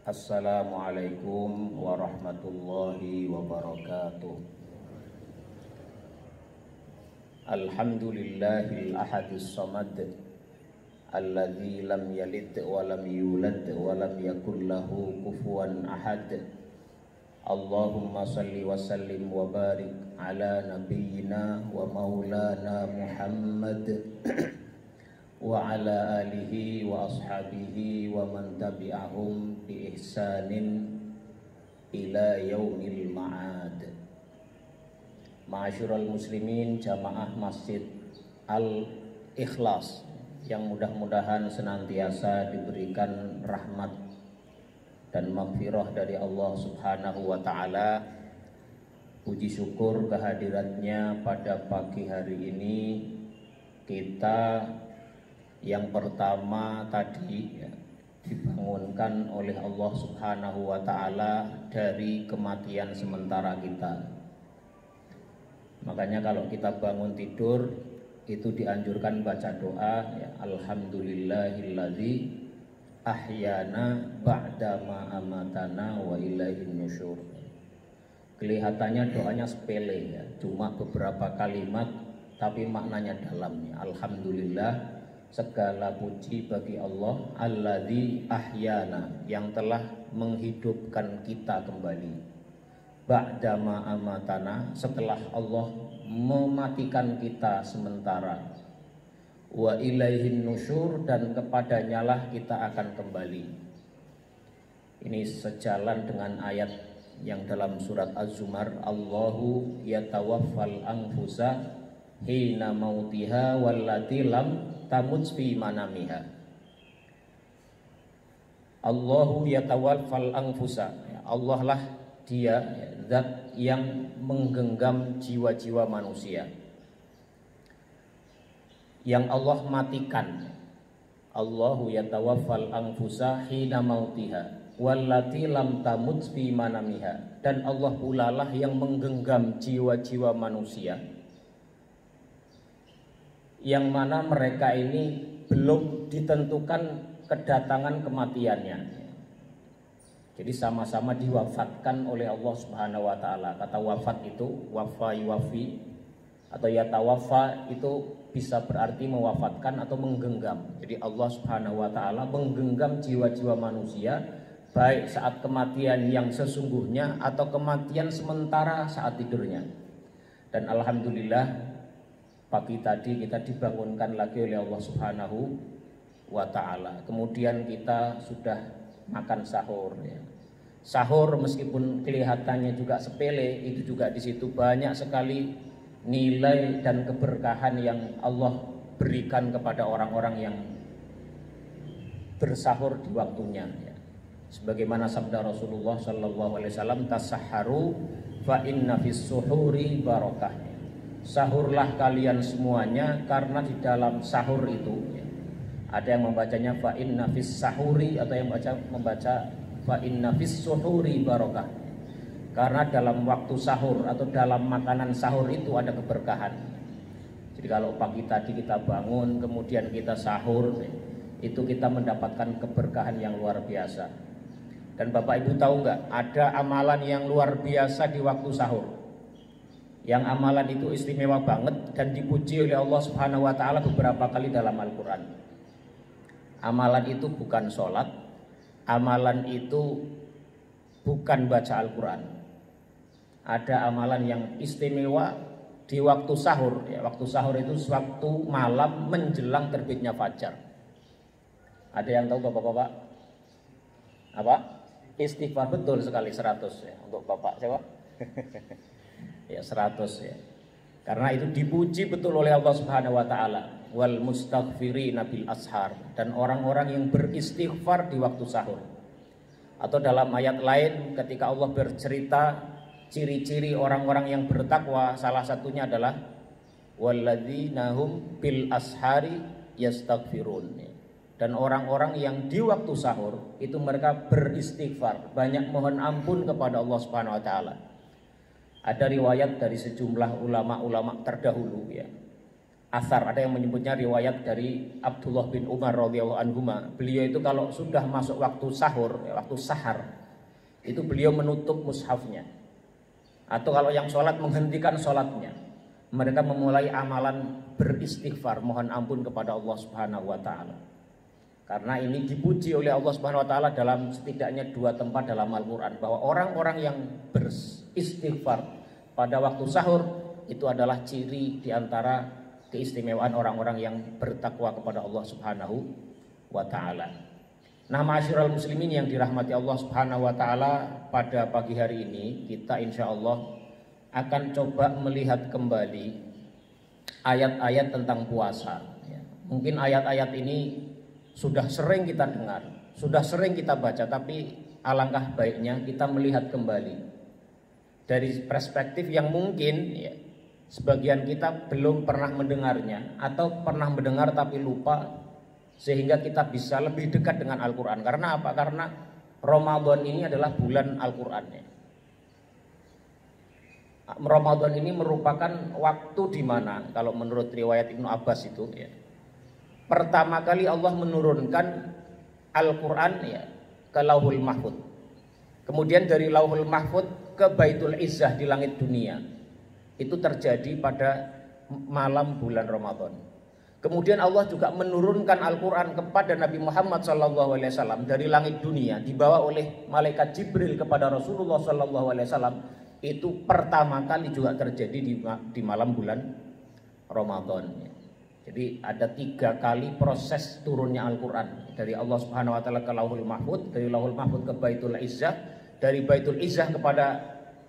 Assalamualaikum warahmatullahi wabarakatuh. Alhamdulillahil ahadis samad alladzi lam yalid wa lam yulad wa lam yakul lahu kufuwan ahad. Allahumma salli wa sallim wa barik ala nabiyyina wa maulana Muhammad wa ala alihi wa ashabihi wa man tabi'ahum bi ihsanin ila yaumil ma'ad. Ma'asyiral muslimin jamaah Masjid Al-Ikhlas yang mudah-mudahan senantiasa diberikan rahmat dan maghfirah dari Allah Subhanahu wa taala. Puji syukur kehadiratnya pada pagi hari ini. Kita yang pertama tadi dibangunkan oleh Allah Subhanahu wa taala dari kematian sementara kita. Makanya kalau kita bangun tidur itu dianjurkan baca doa ya, alhamdulillahilladzi ahyana ba'da ma amatana wa ilaihin nusyur. Kelihatannya doanya sepele ya, cuma beberapa kalimat tapi maknanya dalam ya. Alhamdulillah, segala puji bagi Allah alladzi ahyana, yang telah menghidupkan kita kembali. Ba'da ma amatana, setelah Allah mematikan kita sementara. Wa ilaihin nusyur, dan kepadanya lah kita akan kembali. Ini sejalan dengan ayat yang dalam surat Az-Zumar, Allahu yatawaffal anfusa hina mautiha wallati lam tamut fi manamiha. Allahu yatawaffal anfusa, Allah lah dia zat yang menggenggam jiwa-jiwa manusia, yang Allah matikan. Allahu yatawaffal anfusa hina mautiha wallati lam tamut fi manamiha, dan Allah pula lah yang menggenggam jiwa-jiwa manusia yang mana mereka ini belum ditentukan kedatangan kematiannya. Jadi sama-sama diwafatkan oleh Allah Subhanahu wa taala. Kata wafat itu wafa yuwafi atau yatawaffa itu bisa berarti mewafatkan atau menggenggam. Jadi Allah Subhanahu wa taala menggenggam jiwa-jiwa manusia baik saat kematian yang sesungguhnya atau kematian sementara saat tidurnya. Dan alhamdulillah pagi tadi kita dibangunkan lagi oleh Allah Subhanahu wa taala. Kemudian kita sudah makan sahur ya. Sahur meskipun kelihatannya juga sepele, itu juga di situ banyak sekali nilai dan keberkahan yang Allah berikan kepada orang-orang yang bersahur di waktunya ya. Sebagaimana sabda Rasulullah sallallahu alaihi wasallam, tasahharu fa inna fis suhuri barakah. Sahurlah kalian semuanya, karena di dalam sahur itu ya, ada yang membacanya fa inna fis sahuri, atau yang membaca fa inna fis suhuri barakah, karena dalam waktu sahur atau dalam makanan sahur itu ada keberkahan. Jadi kalau pagi tadi kita bangun kemudian kita sahur ya, itu kita mendapatkan keberkahan yang luar biasa. Dan Bapak Ibu tahu nggak, ada amalan yang luar biasa di waktu sahur, yang amalan itu istimewa banget dan dipuji oleh Allah Subhanahu wa taala beberapa kali dalam Al-Qur'an. Amalan itu bukan sholat, amalan itu bukan baca Al-Qur'an. Ada amalan yang istimewa di waktu sahur ya. Waktu sahur itu waktu malam menjelang terbitnya fajar. Ada yang tahu Bapak-bapak? Apa? Istighfar, betul sekali, 100 ya untuk Bapak. Siapa? Ya 100 ya. Karena itu dipuji betul oleh Allah Subhanahu wa taala. Wal mustaghfirina bil ashar, dan orang-orang yang beristighfar di waktu sahur. Atau dalam ayat lain ketika Allah bercerita ciri-ciri orang-orang yang bertakwa, salah satunya adalah walladzina hum bil ashari yastaghfirun. Dan orang-orang yang di waktu sahur itu mereka beristighfar, banyak mohon ampun kepada Allah Subhanahu wa taala. Ada riwayat dari sejumlah ulama-ulama terdahulu ya. asar, ada yang menyebutnya riwayat dari Abdullah bin Umar radhiyallahu anhuma. Beliau itu kalau sudah masuk waktu sahur, waktu sahar, itu beliau menutup mushafnya. Atau kalau yang sholat menghentikan sholatnya. Mereka memulai amalan beristighfar, mohon ampun kepada Allah Subhanahu wa taala. Karena ini dipuji oleh Allah Subhanahu wa taala dalam setidaknya 2 tempat dalam Al-Qur'an, bahwa orang-orang yang beristighfar pada waktu sahur itu adalah ciri di antara keistimewaan orang-orang yang bertakwa kepada Allah Subhanahu wa taala. Nah, ma'asyiral muslimin yang dirahmati Allah Subhanahu wa taala, pada pagi hari ini kita insyaallah akan coba melihat kembali ayat-ayat tentang puasa. Mungkin ayat-ayat ini sudah sering kita dengar, sudah sering kita baca, tapi alangkah baiknya kita melihat kembali dari perspektif yang mungkin sebagian kita belum pernah mendengarnya, atau pernah mendengar tapi lupa, sehingga kita bisa lebih dekat dengan Al-Quran. Karena apa? Karena Ramadan ini adalah bulan Al-Quran. Ramadan ini merupakan waktu di mana, kalau menurut riwayat Ibnu Abbas itu pertama kali Allah menurunkan Al-Quran ke Lauhul Mahfud. Kemudian dari Lauhul Mahfud ke Baitul Izzah di langit dunia. Itu terjadi pada malam bulan Ramadan. Kemudian Allah juga menurunkan Al-Quran kepada Nabi Muhammad SAW dari langit dunia, dibawa oleh malaikat Jibril kepada Rasulullah SAW. Itu pertama kali juga terjadi di malam bulan Ramadan. Jadi ada 3 kali proses turunnya Al-Quran dari Allah Subhanahu Wa Taala ke Lauhul Mahfud, dari Lauhul Mahfud ke Baitul Izzah, dari Baitul Izzah kepada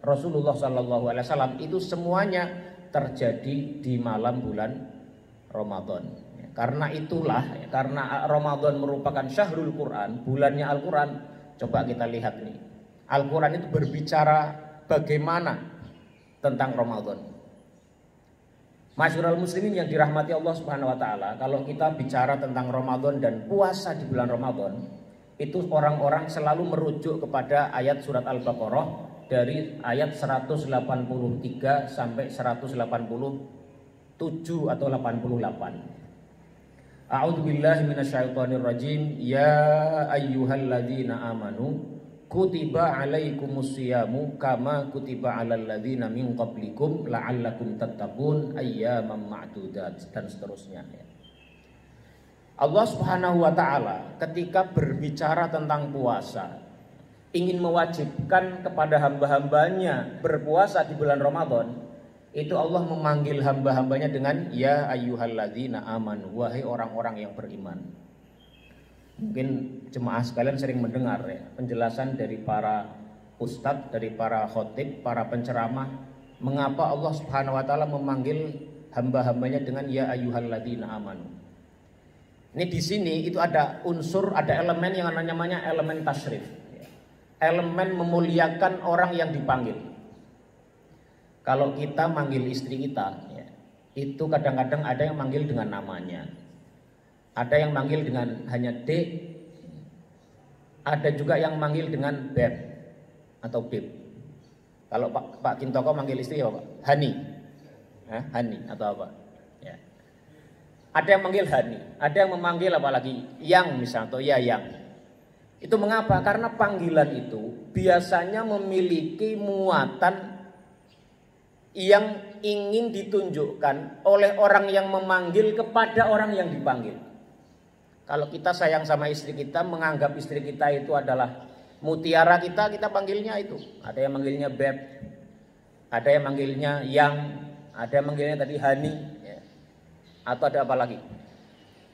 Rasulullah SAW. Itu semuanya terjadi di malam bulan Ramadan. Karena itulah, karena Ramadan merupakan syahrul Quran, bulannya Al-Quran. Coba kita lihat nih, Al-Quran itu berbicara bagaimana tentang Ramadan. Masyurul muslimin yang dirahmati Allah Subhanahu wa taala, kalau kita bicara tentang Ramadan dan puasa di bulan Ramadan, itu orang-orang selalu merujuk kepada ayat surat Al-Baqarah dari ayat 183 sampai 187 atau 88. A'udzubillahi minasyaitonirrajim. Ya ayyuhalladzina amanu kutiba alaikumus-syiyamu kama kutiba alal ladzina min qablikum la'allakum tattaqun ayyaman ma'dudat, dan seterusnya. Allah Subhanahu wa taala ketika berbicara tentang puasa, ingin mewajibkan kepada hamba-hambanya berpuasa di bulan Ramadan, itu Allah memanggil hamba-hambanya dengan ya ayyuhalladzina amanu, wahai orang-orang yang beriman. Mungkin jemaah sekalian sering mendengar penjelasan dari para ustadz, dari para khotib, para penceramah, mengapa Allah Subhanahu wa taala memanggil hamba-hambanya dengan ya ayyuhalladzina amanu. Ini di sini itu ada unsur, ada elemen yang namanya elemen tasyrif. Elemen memuliakan orang yang dipanggil. Kalau kita manggil istri kita, itu kadang-kadang ada yang manggil dengan namanya, ada yang manggil dengan hanya Dek, ada juga yang manggil dengan Beb atau Beb. Kalau Pak Kintoko manggil istri apa Pak? Hani, Hani atau apa? Ya. Ada yang manggil Hani, ada yang memanggil apalagi Yang misalnya, atau ya Yang. Itu mengapa? Karena panggilan itu biasanya memiliki muatan yang ingin ditunjukkan oleh orang yang memanggil kepada orang yang dipanggil. Kalau kita sayang sama istri kita, menganggap istri kita itu adalah mutiara kita, kita panggilnya itu. Ada yang manggilnya Beb, ada yang manggilnya Yang, ada yang manggilnya tadi Hani, atau ada apa lagi?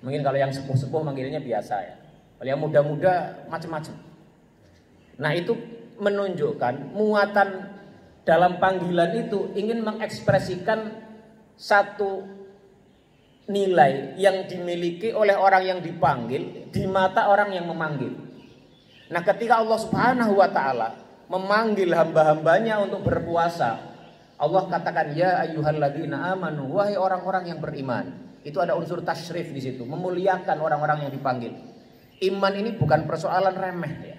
Mungkin kalau yang sepuh-sepuh manggilnya biasa ya. Kalau yang muda-muda macam-macam. Nah, itu menunjukkan muatan dalam panggilan itu ingin mengekspresikan satu nilai yang dimiliki oleh orang yang dipanggil di mata orang yang memanggil. Nah, ketika Allah Subhanahu wa taala memanggil hamba-hambanya untuk berpuasa, Allah katakan ya ayyuhalladzina amanu, wahai orang-orang yang beriman. Itu ada unsur tasyrif di situ, memuliakan orang-orang yang dipanggil. Iman ini bukan persoalan remeh ya.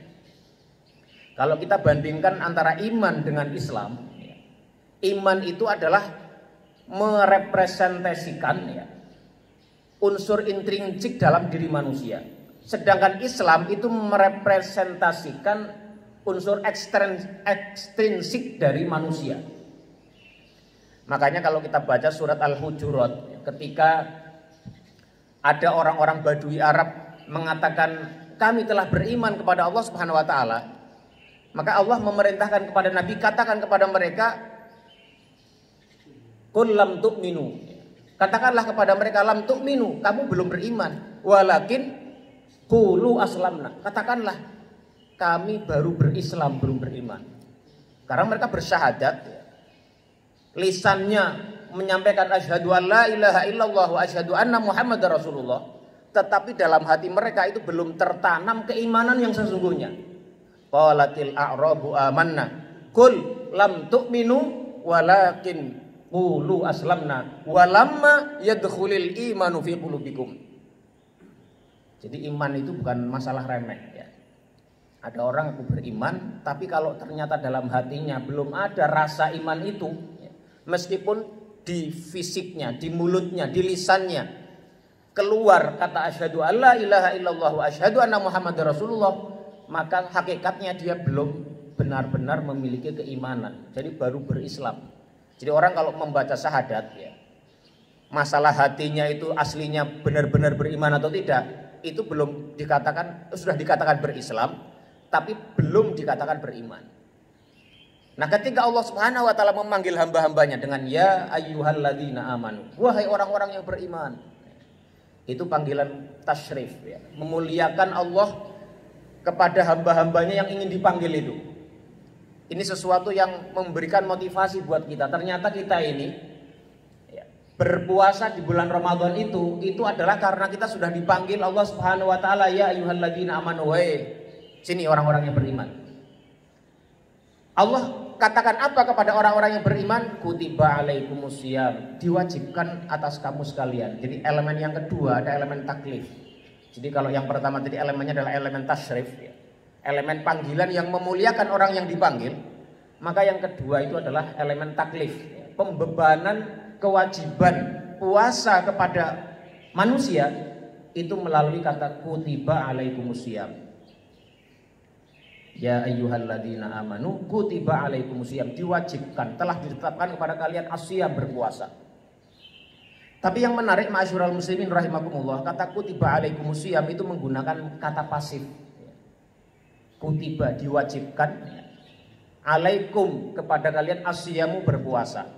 Kalau kita bandingkan antara iman dengan Islam, iman itu adalah merepresentasikan unsur intrinsik dalam diri manusia. Sedangkan Islam itu merepresentasikan unsur ekstrinsik dari manusia. Makanya kalau kita baca surat Al-Hujurat, ketika ada orang-orang Badui Arab mengatakan kami telah beriman kepada Allah Subhanahu wa taala, maka Allah memerintahkan kepada Nabi, katakan kepada mereka, qul lam tu'minu. Katakanlah kepada mereka, lam tu'minu, kamu belum beriman, walakin qulu aslamna. Katakanlah kami baru berislam, belum beriman. Karena mereka bersyahadat, lisannya menyampaikan asyhadu an la ilaha illallah wa asyhadu anna muhammadar rasulullah, tetapi dalam hati mereka itu belum tertanam keimanan yang sesungguhnya. Qalatil a'rabu amanna qul lam tu'minu walakin qulu aslamna walamma yadkhulil imanu fi qulubikum. Jadi iman itu bukan masalah remeh ya. Ada orang aku beriman, tapi kalau ternyata dalam hatinya belum ada rasa iman itu ya, meskipun di fisiknya, di mulutnya, di lisannya keluar kata asyhadu alla ilaha illallah wa asyhadu anna muhammadar rasulullah, maka hakikatnya dia belum benar-benar memiliki keimanan. Jadi baru berislam. Jadi orang kalau membaca syahadat ya, masalah hatinya itu aslinya benar-benar beriman atau tidak, itu belum dikatakan, sudah dikatakan berislam, tapi belum dikatakan beriman. Nah, ketika Allah Subhanahu wa taala memanggil hamba-hambanya dengan ya ayyuhalladzina amanu, wahai orang-orang yang beriman, itu panggilan tasyrif ya, memuliakan Allah kepada hamba-hambanya yang ingin dipanggil itu. Ini sesuatu yang memberikan motivasi buat kita. Ternyata kita ini ya, berpuasa di bulan Ramadan itu adalah karena kita sudah dipanggil Allah Subhanahu wa taala, ya ayyuhalladzina amanu, sini orang-orang yang beriman. Allah katakan apa kepada orang-orang yang beriman? Kutiba alaikumusiyam, diwajibkan atas kamu sekalian. Jadi elemen yang kedua ada elemen taklif. Jadi kalau yang pertama tadi elemennya adalah elemen tasyrif ya, elemen panggilan yang memuliakan orang yang dipanggil. Maka yang kedua itu adalah elemen taklif ya, pembebanan kewajiban puasa kepada manusia itu melalui kata kutiba alaikumusiyam. Ya ayyuhalladzina amanu kutiba alaikumusiyam, diwajibkan, telah ditetapkan kepada kalian asyam, berpuasa. Tapi yang menarik ma'asyiral muslimin rahimakumullah, kata kutiba alaikumusiyam itu menggunakan kata pasif. Kutiba, diwajibkan, alaikum, kepada kalian asyamu, berpuasa.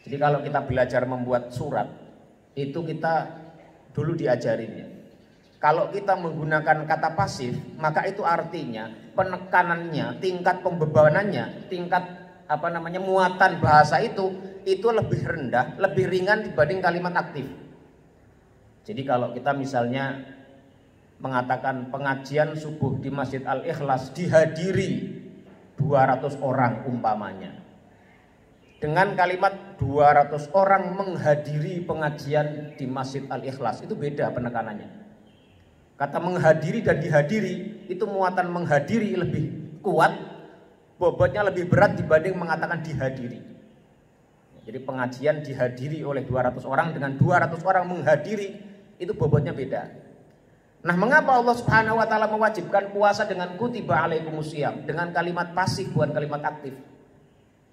Jadi kalau kita belajar membuat surat, itu kita dulu diajarin ya. Kalau kita menggunakan kata pasif, maka itu artinya penekanannya, tingkat pembebanannya, tingkat muatan bahasa itu lebih rendah, lebih ringan dibanding kalimat aktif. Jadi kalau kita misalnya mengatakan pengajian subuh di Masjid Al-Ikhlas dihadiri 200 orang umpamanya, dengan kalimat 200 orang menghadiri pengajian di Masjid Al-Ikhlas, itu beda penekanannya. Kata menghadiri dan dihadiri, itu muatan menghadiri lebih kuat, bobotnya lebih berat dibanding mengatakan dihadiri. Jadi pengajian dihadiri oleh 200 orang dengan 200 orang menghadiri, itu bobotnya beda. Nah, mengapa Allah Subhanahu wa taala mewajibkan puasa dengan kutiba alaikumusiyam, dengan kalimat pasif bukan kalimat aktif?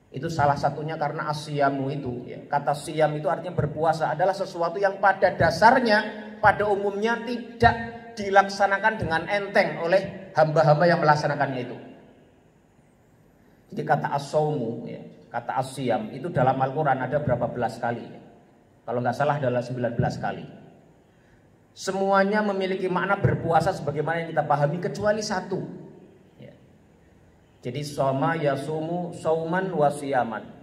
Itu salah satunya karena asyamu itu ya. Kata siyam itu artinya berpuasa, adalah sesuatu yang pada dasarnya, pada umumnya tidak dilaksanakan dengan enteng oleh hamba-hamba yang melaksanakannya itu. Jadi kata as-saumu ya, kata as-siyam itu dalam Al-Quran ada berapa belas kali ya. Kalau nggak salah adalah 19 kali. Semuanya memiliki makna berpuasa sebagaimana yang kita pahami kecuali satu ya. Jadi soma yasumu sauman wasiyaman,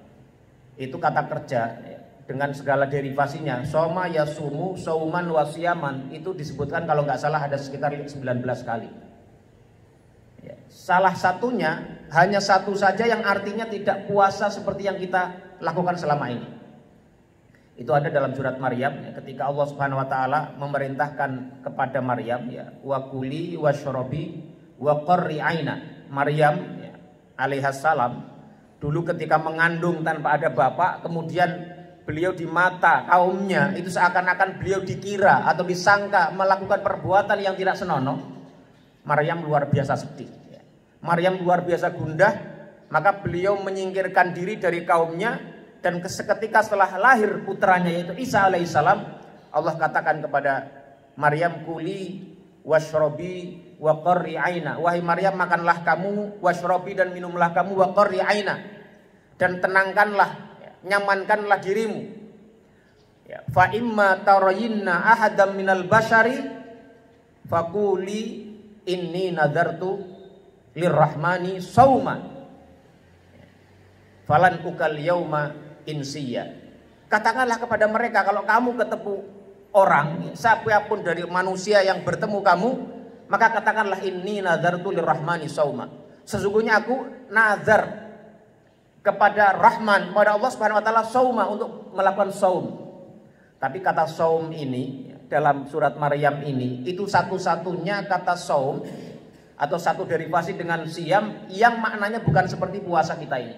itu kata kerja ya, dengan segala derivasinya. Soma yasumu sauman wasiyaman itu disebutkan kalau nggak salah ada sekitar 19 kali ya. Salah satunya, hanya satu saja yang artinya tidak puasa seperti yang kita lakukan selama ini. Itu ada dalam surat Maryam ya, ketika Allah Subhanahu wa taala memerintahkan kepada Maryam ya, wa kuli washrobi wa qarri aina. Maryam ya, alaihassalam dulu ketika mengandung tanpa ada bapak, kemudian beliau di mata kaumnya itu seakan-akan beliau dikira atau disangka melakukan perbuatan yang tidak senonoh, Maryam luar biasa sedih. Maryam luar biasa gundah, maka beliau menyingkirkan diri dari kaumnya, dan seketika setelah lahir putranya yaitu Isa alaihissalam, Allah katakan kepada Maryam, kuli washrobi wa qarri aina. Wahai Maryam, makanlah kamu, washrobi dan minumlah kamu, wa qarri aina, dan tenangkanlah, nyamankanlah dirimu. Fa imma tarayinna ahadam minal bashari faquli inni nadartu lirrahmani sauma falan ukal yauma insiya. Katakanlah kepada mereka, kalau kamu ketemu orang, siapapun dari manusia yang bertemu kamu, maka katakanlah inni nadartu lirrahmani sauma. Sesungguhnya aku nazar kepada Rahman, kepada Allah Subhanahu wa taala, sauma, untuk melakukan saum. Tapi kata saum ini dalam surat Maryam ini itu satu-satunya kata saum atau satu derivasi dengan siam yang maknanya bukan seperti puasa kita ini.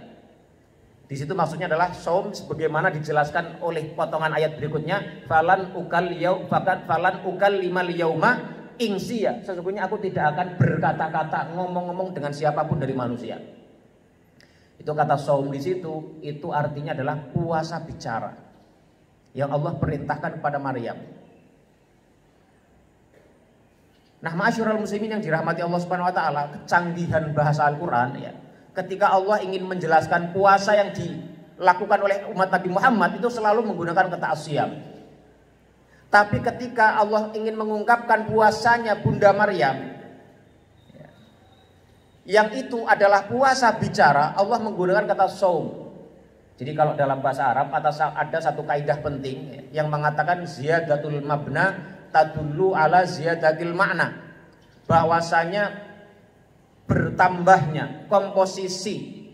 Di situ maksudnya adalah saum sebagaimana dijelaskan oleh potongan ayat berikutnya, falan ukal limal yauma insiya. Sesungguhnya aku tidak akan berkata-kata, ngomong-ngomong dengan siapapun dari manusia. Itu kata saum di situ, itu artinya adalah puasa bicara yang Allah perintahkan kepada Maryam. Nah, ma'asyiral muslimin yang dirahmati Allah Subhanahu wa taala, kecanggihan bahasa Al-Qur'an ya. Ketika Allah ingin menjelaskan puasa yang dilakukan oleh umat Nabi Muhammad itu selalu menggunakan kata asyam. Tapi ketika Allah ingin mengungkapkan puasanya Bunda Maryam, yang itu adalah puasa bicara, Allah menggunakan kata saum. Jadi kalau dalam bahasa Arab ada satu kaidah penting yang mengatakan ziyadatul mabna tadullu ala ziyadatil makna. Bahwasanya bertambahnya komposisi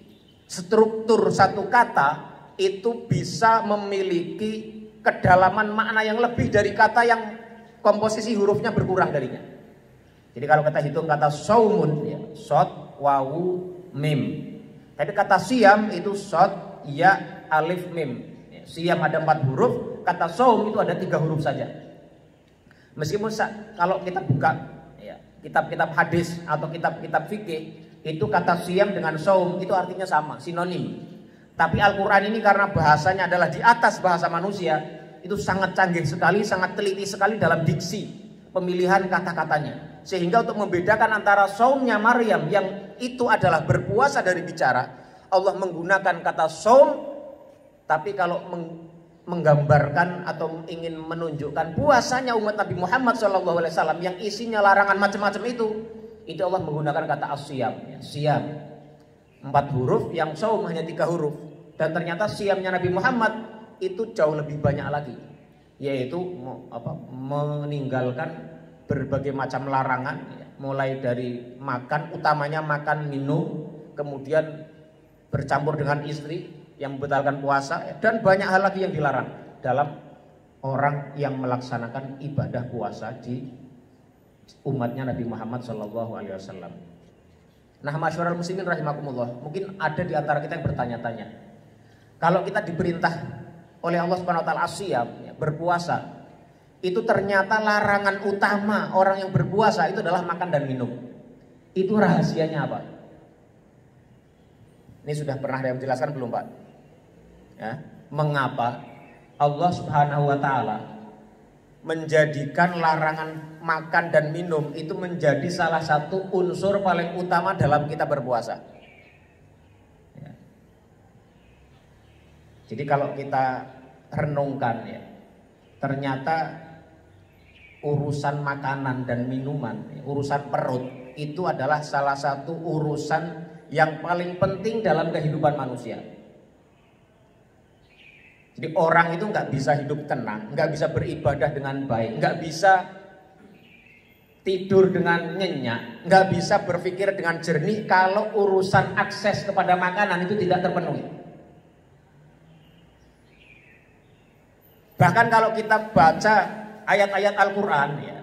struktur satu kata itu bisa memiliki kedalaman makna yang lebih dari kata yang komposisi hurufnya berkurang darinya. Jadi kalau kita hitung kata saumun ya, shod, wawu, mim. Tapi kata siam itu shod, ya, alif, mim. Siam ada 4 huruf, kata saum itu ada 3 huruf saja. Meskipun kalau kita buka ya, kitab-kitab hadis atau kitab-kitab fikih, itu kata siam dengan saum itu artinya sama, sinonim. Tapi Al-Quran ini karena bahasanya adalah di atas bahasa manusia, itu sangat canggih sekali, sangat teliti sekali dalam diksi pemilihan kata-katanya. Sehingga untuk membedakan antara saumnya Maryam yang itu adalah berpuasa dari bicara, Allah menggunakan kata saum. Tapi kalau menggambarkan atau ingin menunjukkan puasanya umat Nabi Muhammad SAW yang isinya larangan macam-macam itu Allah menggunakan kata asyam, siam. 4 huruf, yang saum hanya 3 huruf. Dan ternyata siamnya Nabi Muhammad itu jauh lebih banyak lagi, yaitu meninggalkan berbagai macam larangan, mulai dari makan, utamanya makan minum, kemudian bercampur dengan istri yang membatalkan puasa, dan banyak hal lagi yang dilarang dalam orang yang melaksanakan ibadah puasa di umatnya Nabi Muhammad SAW. Nah, masyarakat muslimin rahimakumullah, mungkin ada di antara kita yang bertanya-tanya, kalau kita diperintah oleh Allah Subhanahu wa taala asyam, berpuasa, itu ternyata larangan utama orang yang berpuasa itu adalah makan dan minum. Itu rahasianya apa? Ini sudah pernah saya menjelaskan belum, Pak? Ya, mengapa Allah Subhanahu wa taala menjadikan larangan makan dan minum itu menjadi salah satu unsur paling utama dalam kita berpuasa? Ya. Jadi kalau kita renungkan ya, ternyata urusan makanan dan minuman, urusan perut itu adalah salah satu urusan yang paling penting dalam kehidupan manusia. Jadi orang itu nggak bisa hidup tenang, nggak bisa beribadah dengan baik, nggak bisa tidur dengan nyenyak, nggak bisa berpikir dengan jernih kalau urusan akses kepada makanan itu tidak terpenuhi. Bahkan kalau kita baca ayat-ayat Al-Quran ya,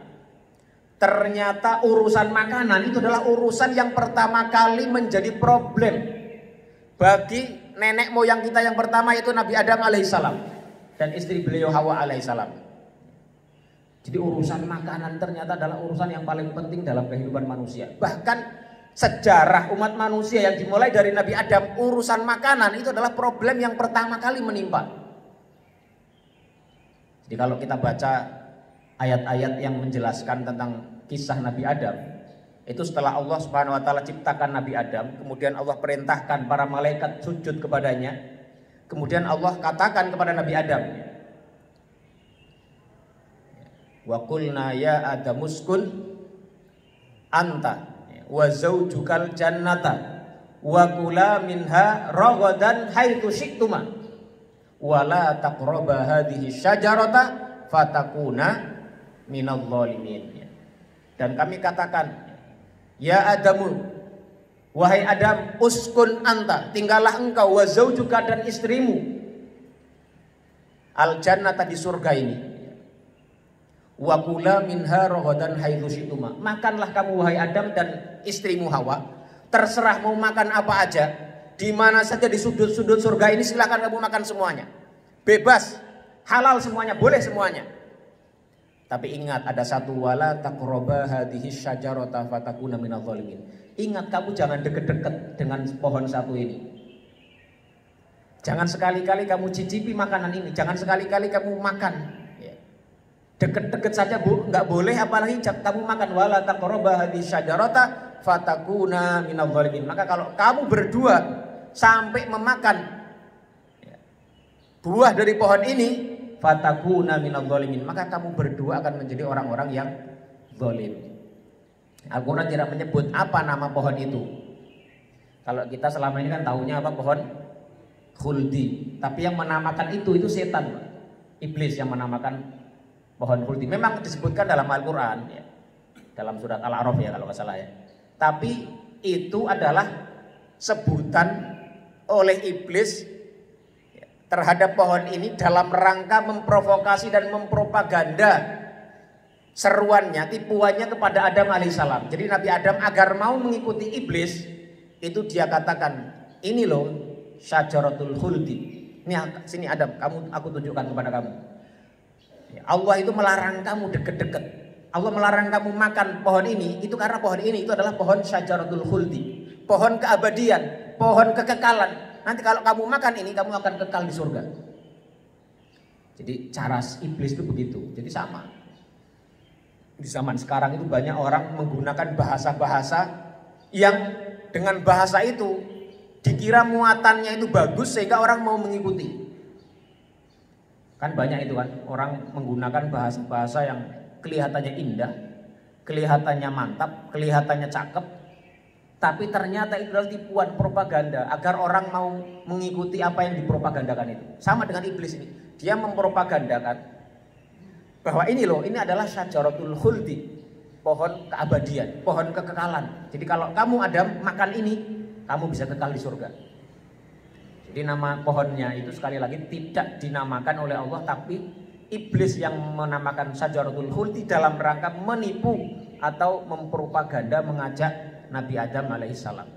ternyata urusan makanan itu adalah urusan yang pertama kali menjadi problem bagi nenek moyang kita yang pertama, yaitu Nabi Adam alaihissalam. dan istri beliau Hawa alaihissalam. Jadi urusan makanan ternyata adalah urusan yang paling penting dalam kehidupan manusia. Bahkan sejarah umat manusia yang dimulai dari Nabi Adam, urusan makanan itu adalah problem yang pertama kali menimpa. Jadi kalau kita baca ayat-ayat yang menjelaskan tentang kisah Nabi Adam, itu setelah Allah Subhanahu wa taala ciptakan Nabi Adam, kemudian Allah perintahkan para malaikat sujud kepadanya. Kemudian Allah katakan kepada Nabi Adam, wa qulna ya adamuskun anta wa zaujukal jannata wa kula minha ragadan haitsu syi'tuma wa la taqraba hadhihi syajarata fatakuna minadh dhalimin. Dan kami katakan, ya Adamu, wahai Adam, uskun anta, tinggallah engkau, wa zaujuka dan istrimu, al jannata di surga ini, wa kula minha ragadan haitsu syi'tuma, makanlah kamu wahai Adam dan istrimu Hawa, terserah mau makan apa aja, di mana saja di sudut-sudut surga ini, silakan kamu makan semuanya, bebas, halal semuanya, boleh semuanya. Tapi ingat ada satu, wala taqraba hadhihi syajarata fatakuna minadh dhalimin. Ingat kamu jangan deket-deket dengan pohon satu ini. Jangan sekali-kali kamu cicipi makanan ini, jangan sekali-kali kamu makan. Deket-deket saja nggak boleh, apalagi kamu makan. Wala taqraba hadhihi syajarata fatakuna minadh dhalimin. Maka kalau kamu berdua sampai memakan buah dari pohon ini, fatakuna minadh dhalimin, maka kamu berdua akan menjadi orang-orang yang zalim. Al-Quran tidak menyebut apa nama pohon itu. Kalau kita selama ini kan tahunya apa, pohon khuldi. Tapi yang menamakan itu setan, iblis yang menamakan pohon khuldi. Memang disebutkan dalam Al-Quran ya, dalam surat Al-A'raf ya kalau nggak salah ya. Tapi itu adalah sebutan oleh iblis terhadap pohon ini dalam rangka memprovokasi dan mempropaganda seruannya, tipuannya kepada Adam alaihissalam. Jadi Nabi Adam agar mau mengikuti iblis, itu dia katakan, ini loh syajaratul khuldi. Ini sini Adam, aku tunjukkan kepada kamu. Allah itu melarang kamu deket-deket. Allah melarang kamu makan pohon ini, itu karena pohon ini itu adalah pohon syajaratul khuldi, pohon keabadian, pohon kekekalan. Nanti kalau kamu makan ini, kamu akan kekal di surga. Jadi cara iblis itu begitu. Jadi sama. Di zaman sekarang itu banyak orang menggunakan bahasa-bahasa yang dengan bahasa itu dikira muatannya itu bagus sehingga orang mau mengikuti. Kan banyak itu kan, orang menggunakan bahasa-bahasa yang kelihatannya indah, kelihatannya mantap, kelihatannya cakep, tapi ternyata itu adalah tipuan propaganda agar orang mau mengikuti apa yang dipropagandakan itu. Sama dengan iblis ini, dia mempropagandakan bahwa ini loh, ini adalah syajaratul khuldi, pohon keabadian, pohon kekekalan. Jadi kalau kamu Adam makan ini, kamu bisa kekal di surga. Jadi nama pohonnya itu sekali lagi tidak dinamakan oleh Allah, tapi iblis yang menamakan syajaratul khuldi dalam rangka menipu atau mempropaganda, mengajak Nabi Adam alaihissalam.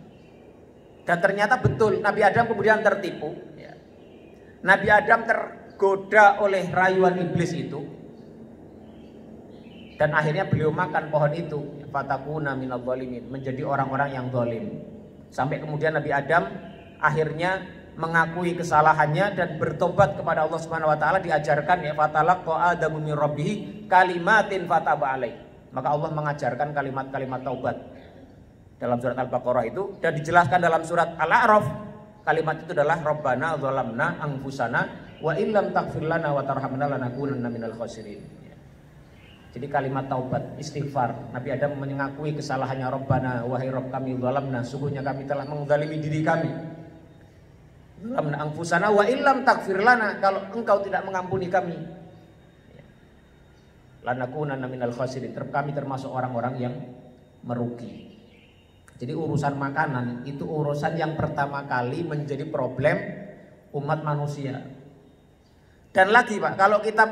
Dan ternyata betul Nabi Adam kemudian tertipu ya. Nabi Adam tergoda oleh rayuan iblis itu, dan akhirnya beliau makan pohon itu, fatakuna minadh dhalimin, menjadi orang-orang yang zalim. Sampai kemudian Nabi Adam akhirnya mengakui kesalahannya dan bertobat kepada Allah Subhanahu wa taala, diajarkan ya, fatalaqa adamu min rabbih kalimatin fataba alaih. Maka Allah mengajarkan kalimat-kalimat taubat dalam surat Al-Baqarah itu, dan dijelaskan dalam surat Al-A'raf. Kalimat itu adalah Rabbana dzalamna anfusana wa illam taghfir lana wa tarhamna lanakunanna minal khasirin. Jadi kalimat taubat, istighfar. Nabi Adam mengakui kesalahannya, Rabbana, wahai Rabb kami, dzalamna, sungguhnya kami telah menzalimi diri kami. Dzalamna anfusana wa illam taghfir lana, kalau engkau tidak mengampuni kami, lanakunanna minal khasirin, kami termasuk orang-orang yang merugi. Jadi urusan makanan itu urusan yang pertama kali menjadi problem umat manusia. Dan lagi Pak, kalau kita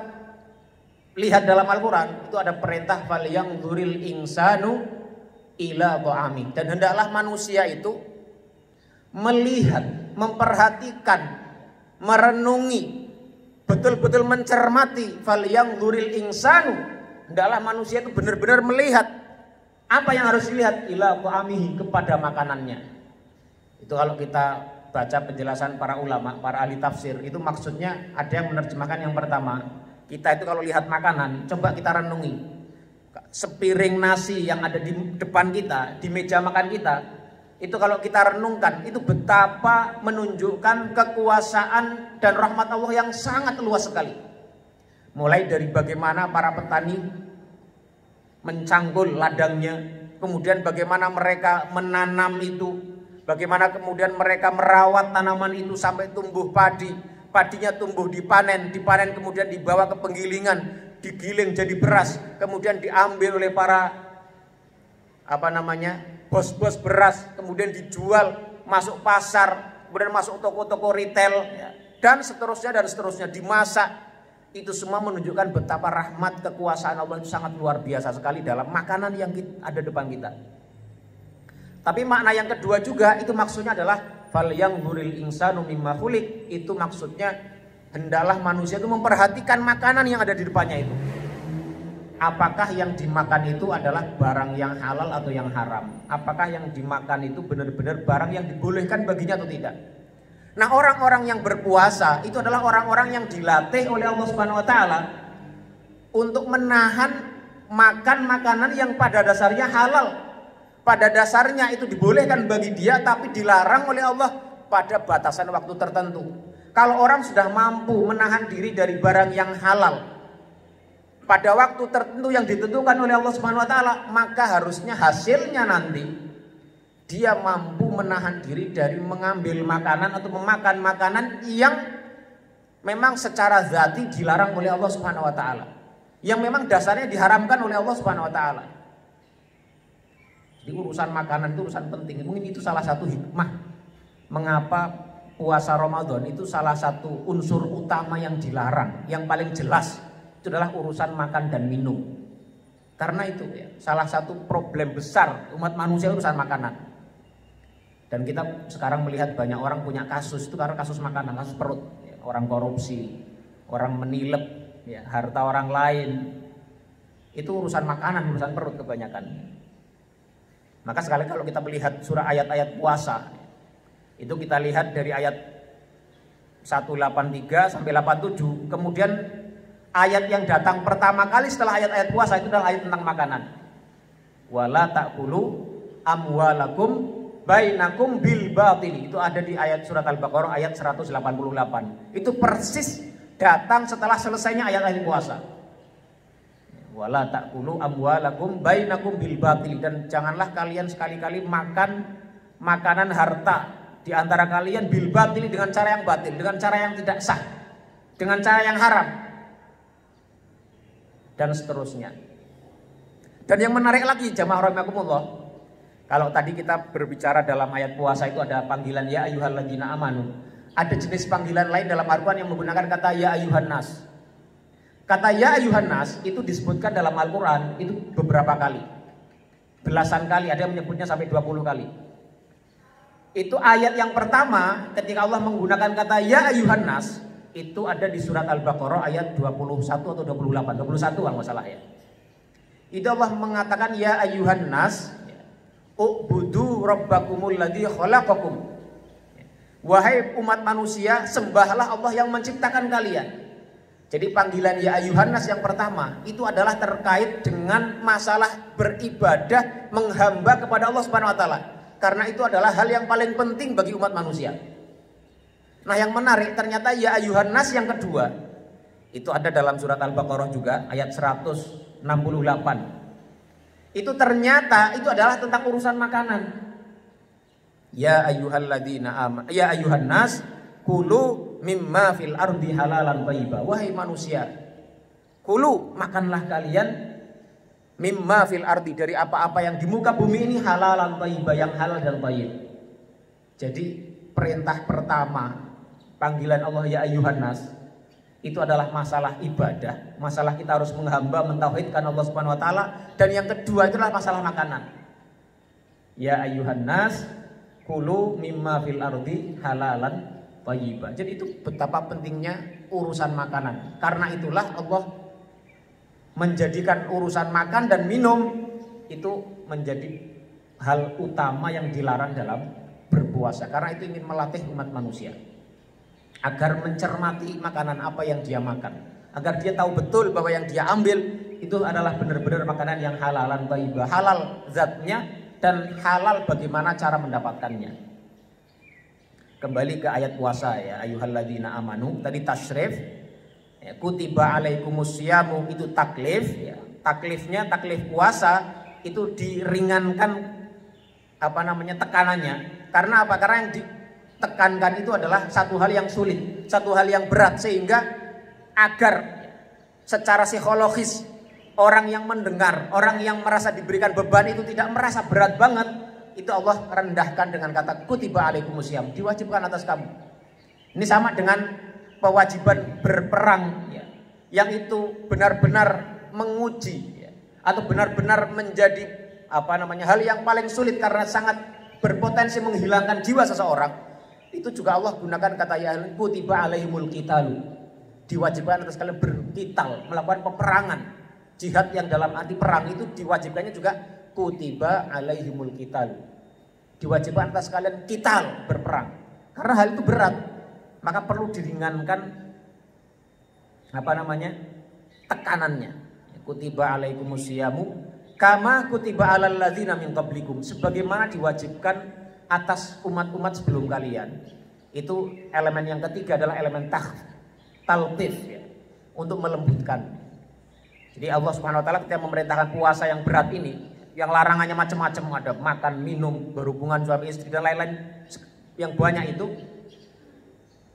lihat dalam Al-Quran itu ada perintah falyanzuril insanu ila ta'ami, dan hendaklah manusia itu melihat, memperhatikan, merenungi betul-betul mencermati, falyanzuril insanu, hendaklah manusia itu benar-benar melihat apa yang harus dilihat, ila ta'amihi, kepada makanannya. Itu kalau kita baca penjelasan para ulama, para ahli tafsir, itu maksudnya ada yang menerjemahkan yang pertama, kita itu kalau lihat makanan, coba kita renungi sepiring nasi yang ada di depan kita, di meja makan kita, itu kalau kita renungkan, itu betapa menunjukkan kekuasaan dan rahmat Allah yang sangat luas sekali. Mulai dari bagaimana para petani mencanggul ladangnya, kemudian bagaimana mereka menanam itu, bagaimana kemudian mereka merawat tanaman itu sampai tumbuh padi, padinya tumbuh, dipanen kemudian dibawa ke penggilingan, digiling jadi beras, kemudian diambil oleh para bos-bos beras, kemudian dijual, masuk pasar, kemudian masuk toko-toko retail, dan seterusnya dimasak. Itu semua menunjukkan betapa rahmat kekuasaan Allah itu sangat luar biasa sekali dalam makanan yang ada depan kita. Tapi makna yang kedua juga, itu maksudnya adalah falyanzuril insanu mimma khuliq. Itu maksudnya hendaklah manusia itu memperhatikan makanan yang ada di depannya itu. Apakah yang dimakan itu adalah barang yang halal atau yang haram? Apakah yang dimakan itu benar-benar barang yang dibolehkan baginya atau tidak? Nah, orang-orang yang berpuasa itu adalah orang-orang yang dilatih oleh Allah Subhanahu wa taala untuk menahan makan makanan yang pada dasarnya halal. Pada dasarnya itu dibolehkan bagi dia, tapi dilarang oleh Allah pada batasan waktu tertentu. Kalau orang sudah mampu menahan diri dari barang yang halal pada waktu tertentu yang ditentukan oleh Allah Subhanahu wa taala, maka harusnya hasilnya nanti dia mampu menahan diri dari mengambil makanan atau memakan makanan yang memang secara zati dilarang oleh Allah Subhanahu wa taala, yang memang dasarnya diharamkan oleh Allah Subhanahu wa taala. Di urusan makanan itu urusan penting. Mungkin itu salah satu hikmah mengapa puasa Ramadan itu salah satu unsur utama yang dilarang, yang paling jelas itu adalah urusan makan dan minum. Karena itu ya, salah satu problem besar umat manusia urusan makanan. Dan kita sekarang melihat banyak orang punya kasus itu karena kasus makanan, kasus perut. Ya, orang korupsi, orang menilep ya, harta orang lain. Itu urusan makanan, urusan perut kebanyakan. Maka sekali kalau kita melihat surah ayat-ayat puasa, itu kita lihat dari ayat 183 sampai 87, kemudian ayat yang datang pertama kali setelah ayat-ayat puasa itu adalah ayat tentang makanan. Wala ta'kulu amwalakum bainakum bil batil. Itu ada di ayat surat Al-Baqarah ayat 188. Itu persis datang setelah selesainya ayat-ayat puasa. Wala ta'kulu amwalakum bainakum bil batil, dan janganlah kalian sekali-kali makan makanan harta di antara kalian bil batil, dengan cara yang batil, dengan cara yang tidak sah, dengan cara yang haram, dan seterusnya. Dan yang menarik lagi jamaah rahimakumullah, kalau tadi kita berbicara dalam ayat puasa itu ada panggilan ya ayyuhalladzina amanu, ada jenis panggilan lain dalam Al-Quran yang menggunakan kata ya ayyuhan nas. Kata ya ayyuhan nas itu disebutkan dalam Al-Quran itu beberapa kali, belasan kali, ada yang menyebutnya sampai 20 kali. Itu ayat yang pertama ketika Allah menggunakan kata ya ayyuhan nas itu ada di surat Al-Baqarah ayat 21 atau 28, 21 kalau nggak salah ya. Itu Allah mengatakan ya ayyuhan nas u'budu rabbakumul ladzi khalaqakum. Wahai umat manusia, sembahlah Allah yang menciptakan kalian. Jadi panggilan ya ayyuhan nas yang pertama itu adalah terkait dengan masalah beribadah, menghamba kepada Allah Subhanahu wa taala. Karena itu adalah hal yang paling penting bagi umat manusia. Nah, yang menarik ternyata ya ayyuhan nas yang kedua itu ada dalam surat Al-Baqarah juga ayat 168. Itu ternyata itu adalah tentang urusan makanan. Ya ayyuhalladzina amanu ya ayyuhan nas kulu mimma fil ardi halalan thayyiba. Wahai manusia, kulu, makanlah kalian mimma fil ardi, dari apa-apa yang di muka bumi ini halalan thayyiba, yang halal dan thayyib. Jadi perintah pertama panggilan Allah ya ayyuhan nas itu adalah masalah ibadah, masalah kita harus menghamba, mentauhidkan Allah Subhanahu wa taala, dan yang kedua itu adalah masalah makanan. Ya ayyuhan nas kulu mimma fil ardi halalan thayyibah. Jadi itu betapa pentingnya urusan makanan. Karena itulah Allah menjadikan urusan makan dan minum itu menjadi hal utama yang dilarang dalam berpuasa. Karena itu ingin melatih umat manusia agar mencermati makanan apa yang dia makan, agar dia tahu betul bahwa yang dia ambil itu adalah benar-benar makanan yang halalan thayyibah, halal zatnya dan halal bagaimana cara mendapatkannya. Kembali ke ayat puasa ya, ayyuhalladzina amanu, tadi tasyrif ya, kutiba alaikumusyamu itu taklif ya. Taklifnya, taklif puasa itu diringankan tekanannya. Karena apa? Karena yang ditekankan itu adalah satu hal yang sulit, satu hal yang berat, sehingga agar secara psikologis orang yang mendengar, orang yang merasa diberikan beban itu tidak merasa berat banget, itu Allah rendahkan dengan kata kutiba alaikumusiyam, diwajibkan atas kamu. Ini sama dengan kewajiban berperang ya, yang itu benar-benar menguji ya, atau benar-benar menjadi hal yang paling sulit karena sangat berpotensi menghilangkan jiwa seseorang. Itu juga Allah gunakan kata ya kutiba alaihimul qitalu, diwajibkan atas kalian berkital, melakukan peperangan. Jihad yang dalam arti perang itu diwajibkannya juga kutiba alaihimul qital, diwajibkan atas kalian qital, berperang. Karena hal itu berat, maka perlu diringankan tekanannya. Kutiba alaikumusyamu kama kutiba alal ladzina min qablikum, sebagaimana diwajibkan atas umat-umat sebelum kalian. Itu elemen yang ketiga adalah elemen taltif ya, untuk melembutkan. Jadi Allah Subhanahu wa taala ketika memerintahkan puasa yang berat ini, yang larangannya macam-macam, ada makan, minum, berhubungan suami istri dan lain-lain yang banyak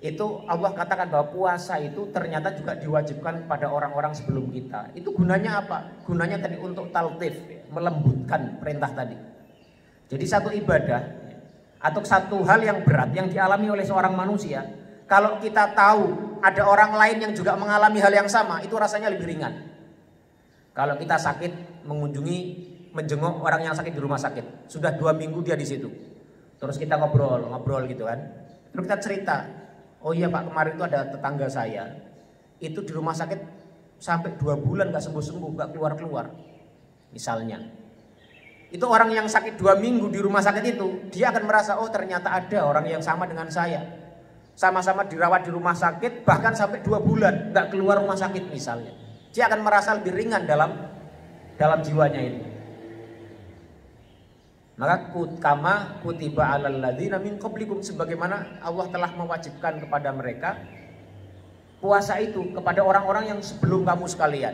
itu Allah katakan bahwa puasa itu ternyata juga diwajibkan pada orang-orang sebelum kita. Itu gunanya apa? Gunanya tadi untuk taltif, melembutkan perintah tadi. Jadi satu ibadah atau satu hal yang berat yang dialami oleh seorang manusia, kalau kita tahu ada orang lain yang juga mengalami hal yang sama, itu rasanya lebih ringan. Kalau kita sakit, menjenguk orang yang sakit di rumah sakit, sudah 2 minggu dia di situ, terus kita ngobrol gitu kan, terus kita cerita, oh iya Pak, kemarin itu ada tetangga saya, itu di rumah sakit sampai 2 bulan gak sembuh-sembuh, gak keluar-keluar, misalnya. Itu orang yang sakit 2 minggu di rumah sakit itu, dia akan merasa, oh ternyata ada orang yang sama dengan saya, sama-sama dirawat di rumah sakit, bahkan sampai 2 bulan gak keluar rumah sakit misalnya. Dia akan merasa lebih ringan dalam jiwanya itu. Maka kama kutiba alal ladzina min qablikum, sebagaimana Allah telah mewajibkan kepada mereka puasa itu kepada orang-orang yang sebelum kamu sekalian.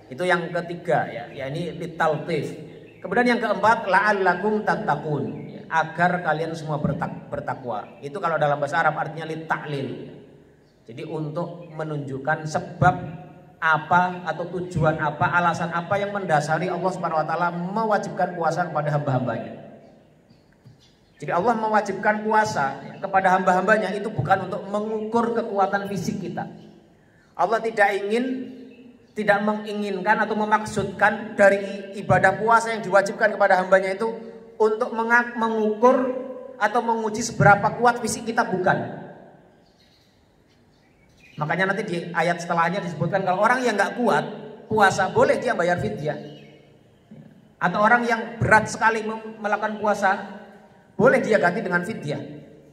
Itu yang ketiga ya, yakni litaltif. Kemudian yang keempat la'allakum tattaqun, ya, agar kalian semua bertakwa. Itu kalau dalam bahasa Arab artinya litta'lil. Jadi untuk menunjukkan sebab apa atau tujuan apa, alasan apa yang mendasari Allah Subhanahu wa taala mewajibkan puasa kepada hamba-hambanya. Jadi Allah mewajibkan puasa kepada hamba-hambanya itu bukan untuk mengukur kekuatan fisik kita. Allah tidak menginginkan atau memaksudkan dari ibadah puasa yang diwajibkan kepada hambanya itu untuk mengukur atau menguji seberapa kuat fisik kita, bukan. Makanya nanti di ayat setelahnya disebutkan kalau orang yang nggak kuat puasa boleh dia bayar fidyah. Atau orang yang berat sekali melakukan puasa boleh dia ganti dengan fidyah,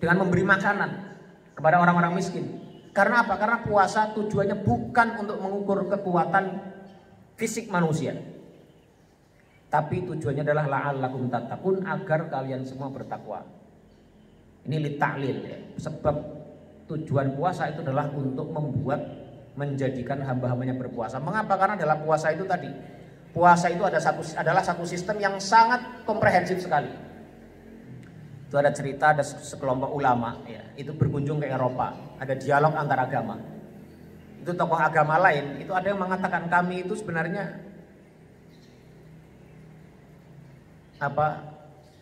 dengan memberi makanan kepada orang-orang miskin. Karena apa? Karena puasa tujuannya bukan untuk mengukur kekuatan fisik manusia, tapi tujuannya adalah la'allakum tattaqun, agar kalian semua bertakwa. Ini litta'lil ya. Sebab tujuan puasa itu adalah untuk menjadikan hamba-hambanya berpuasa. Mengapa? Karena dalam puasa itu tadi, puasa itu adalah satu sistem yang sangat komprehensif sekali. Itu ada cerita, ada sekelompok ulama ya, itu berkunjung ke Eropa, ada dialog antar agama. Itu tokoh agama lain, itu ada yang mengatakan kami itu sebenarnya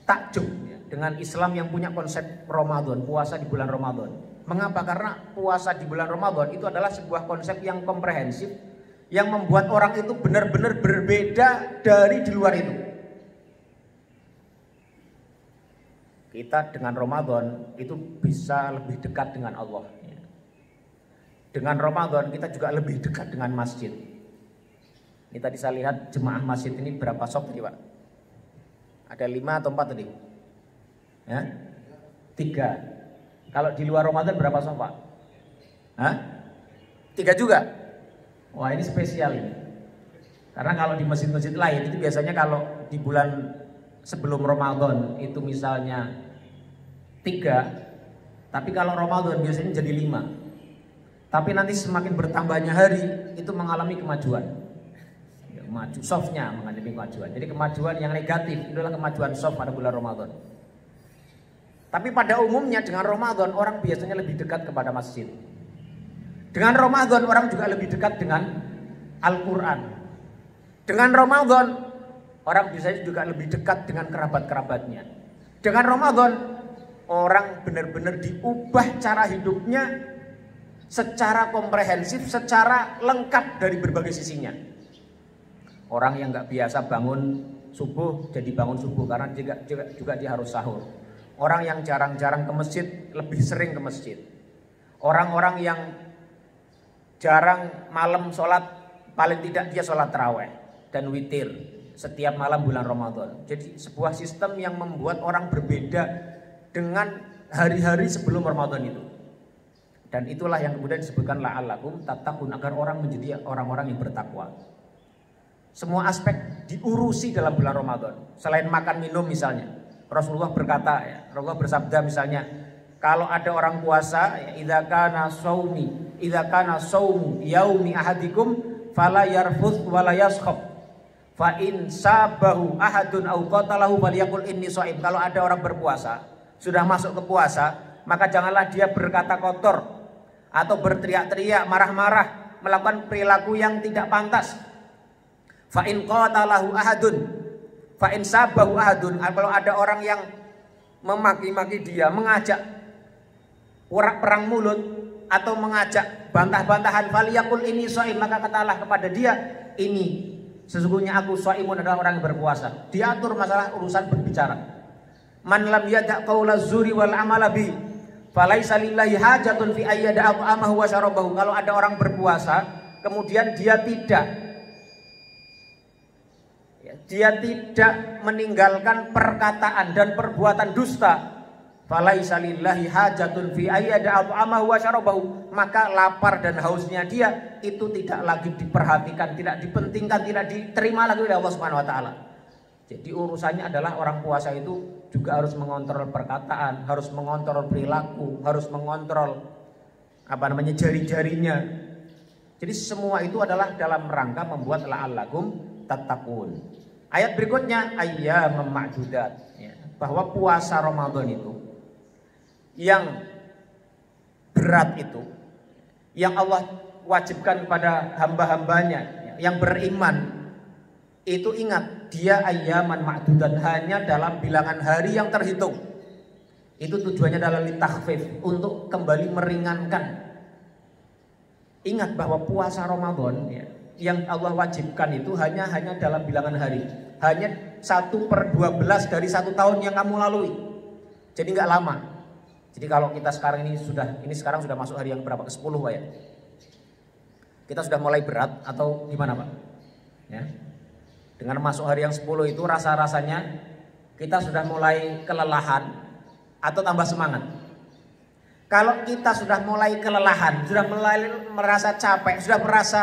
takjub ya, dengan Islam yang punya konsep Ramadan, puasa di bulan Ramadan. Mengapa? Karena puasa di bulan Ramadan itu adalah sebuah konsep yang komprehensif, yang membuat orang itu benar-benar berbeda dari di luar itu. Kita dengan Ramadan itu bisa lebih dekat dengan Allah. Dengan Ramadan kita juga lebih dekat dengan masjid. Kita bisa lihat jemaah masjid ini berapa sop tadi Pak? Ada 5 atau 4 tadi? Ya? 3. Kalau di luar Ramadan berapa sop Pak? Hah? 3 juga? Wah ini spesial ini. Karena kalau di masjid-masjid lain itu biasanya kalau di bulan sebelum Ramadan itu misalnya 3, tapi kalau Ramadan biasanya jadi 5. Tapi nanti semakin bertambahnya hari itu mengalami kemajuan. Ya, maju softnya mengalami kemajuan. Jadi kemajuan yang negatif itu adalah kemajuan soft pada bulan Ramadan. Tapi pada umumnya dengan Ramadan orang biasanya lebih dekat kepada masjid. Dengan Ramadan orang juga lebih dekat dengan Al-Quran. Dengan Ramadan orang bisa juga lebih dekat dengan kerabat-kerabatnya. Dengan Ramadan orang benar-benar diubah cara hidupnya secara komprehensif, secara lengkap dari berbagai sisinya. Orang yang nggak biasa bangun subuh jadi bangun subuh karena juga dia harus sahur. Orang yang jarang-jarang ke masjid lebih sering ke masjid. Orang-orang yang jarang malam sholat, paling tidak dia sholat taraweh dan witir setiap malam bulan Ramadan. Jadi sebuah sistem yang membuat orang berbeda dengan hari-hari sebelum Ramadan itu. Dan itulah yang kemudian disebutkan la'allakum tattaqun, agar orang menjadi orang-orang yang bertakwa. Semua aspek diurusi dalam bulan Ramadan. Selain makan minum misalnya, Rasulullah berkata, ya, Rasulullah bersabda misalnya, kalau ada orang puasa, ya, idza kana saumu yaumi ahadikum fala yarfuth wala yaskhab. Fa in sabahu ahadun au qatalahu falyaqul inni shaim. Kalau ada orang berpuasa, sudah masuk ke puasa, maka janganlah dia berkata kotor atau berteriak-teriak, marah-marah, melakukan perilaku yang tidak pantas. Fa in qatalahu ahadun, fa in sabahu ahadun. Kalau ada orang yang memaki-maki dia, mengajak perang mulut atau mengajak bantah-bantahan, falyaqul inni shaim, maka katalah kepada dia, ini sesungguhnya aku shaimun, adalah orang yang berpuasa. Diatur masalah urusan berbicara. Man lam yada' qaula zuri wal amala bi falaisa lillahi hajatun fi ayyada amahu wa syarabahu. Kalau ada orang berpuasa kemudian dia tidak meninggalkan perkataan dan perbuatan dusta, falaisa lillahi hajatun fi ayyada amahu wa syarabahu, maka lapar dan hausnya dia itu tidak lagi diperhatikan, tidak dipentingkan, tidak diterima lagi oleh Allah Subhanahu wa taala. Jadi urusannya adalah orang puasa itu juga harus mengontrol perkataan, harus mengontrol perilaku, harus mengontrol jari-jarinya. Jadi semua itu adalah dalam rangka membuat la'allakum tattaqun. Ayat berikutnya ayyaman ma'dudat, ya, bahwa puasa Ramadan itu yang berat itu, yang Allah wajibkan kepada hamba-hambanya yang beriman, itu ingat, dia ayyaman ma'dudat, hanya dalam bilangan hari yang terhitung. Itu tujuannya adalah litakhfif, untuk kembali meringankan. Ingat bahwa puasa Ramadan, ya, yang Allah wajibkan itu hanya dalam bilangan hari, hanya 1/12 dari 1 tahun yang kamu lalui. Jadi nggak lama. Jadi kalau kita sekarang sekarang sudah masuk hari yang berapa? Ke-10 Pak ya. Kita sudah mulai berat atau gimana Pak? Ya. Dengan masuk hari yang 10 itu rasa-rasanya kita sudah mulai kelelahan atau tambah semangat. Kalau kita sudah mulai kelelahan, sudah mulai merasa capek, sudah merasa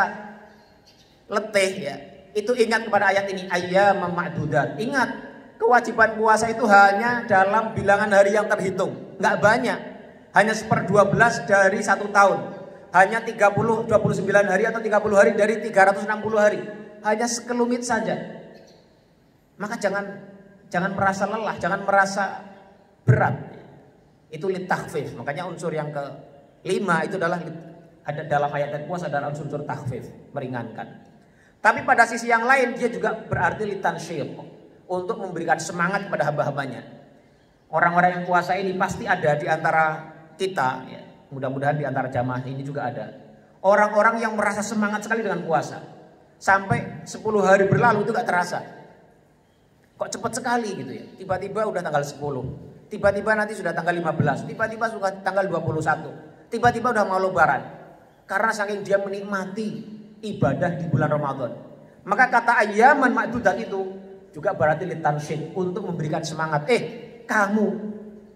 letih, ya, itu ingat kepada ayat ini, ayyaman ma'dudat. Ingat, kewajiban puasa itu hanya dalam bilangan hari yang terhitung, nggak banyak, hanya 1/12 dari 1 tahun, hanya 29 hari atau 30 hari dari 360 hari, hanya sekelumit saja. Maka jangan merasa lelah, jangan merasa berat. Itu litakhfif. Makanya unsur yang ke-5 itu adalah ada dalam ayat puasa adalah unsur takhfif, meringankan. Tapi pada sisi yang lain dia juga berarti litansyir, untuk memberikan semangat kepada hamba-hambanya. Orang-orang yang puasa ini pasti ada di antara kita, ya. Mudah-mudahan di antara jamaah ini juga ada orang-orang yang merasa semangat sekali dengan puasa. Sampai 10 hari berlalu itu gak terasa. Kok cepat sekali gitu ya. Tiba-tiba udah tanggal 10. Tiba-tiba nanti sudah tanggal 15, tiba-tiba sudah tanggal 21, tiba-tiba udah mau lebaran. Karena saking dia menikmati ibadah di bulan Ramadan. Maka kata ayyaman ma'dudat itu juga berarti litansyid, untuk memberikan semangat. Kamu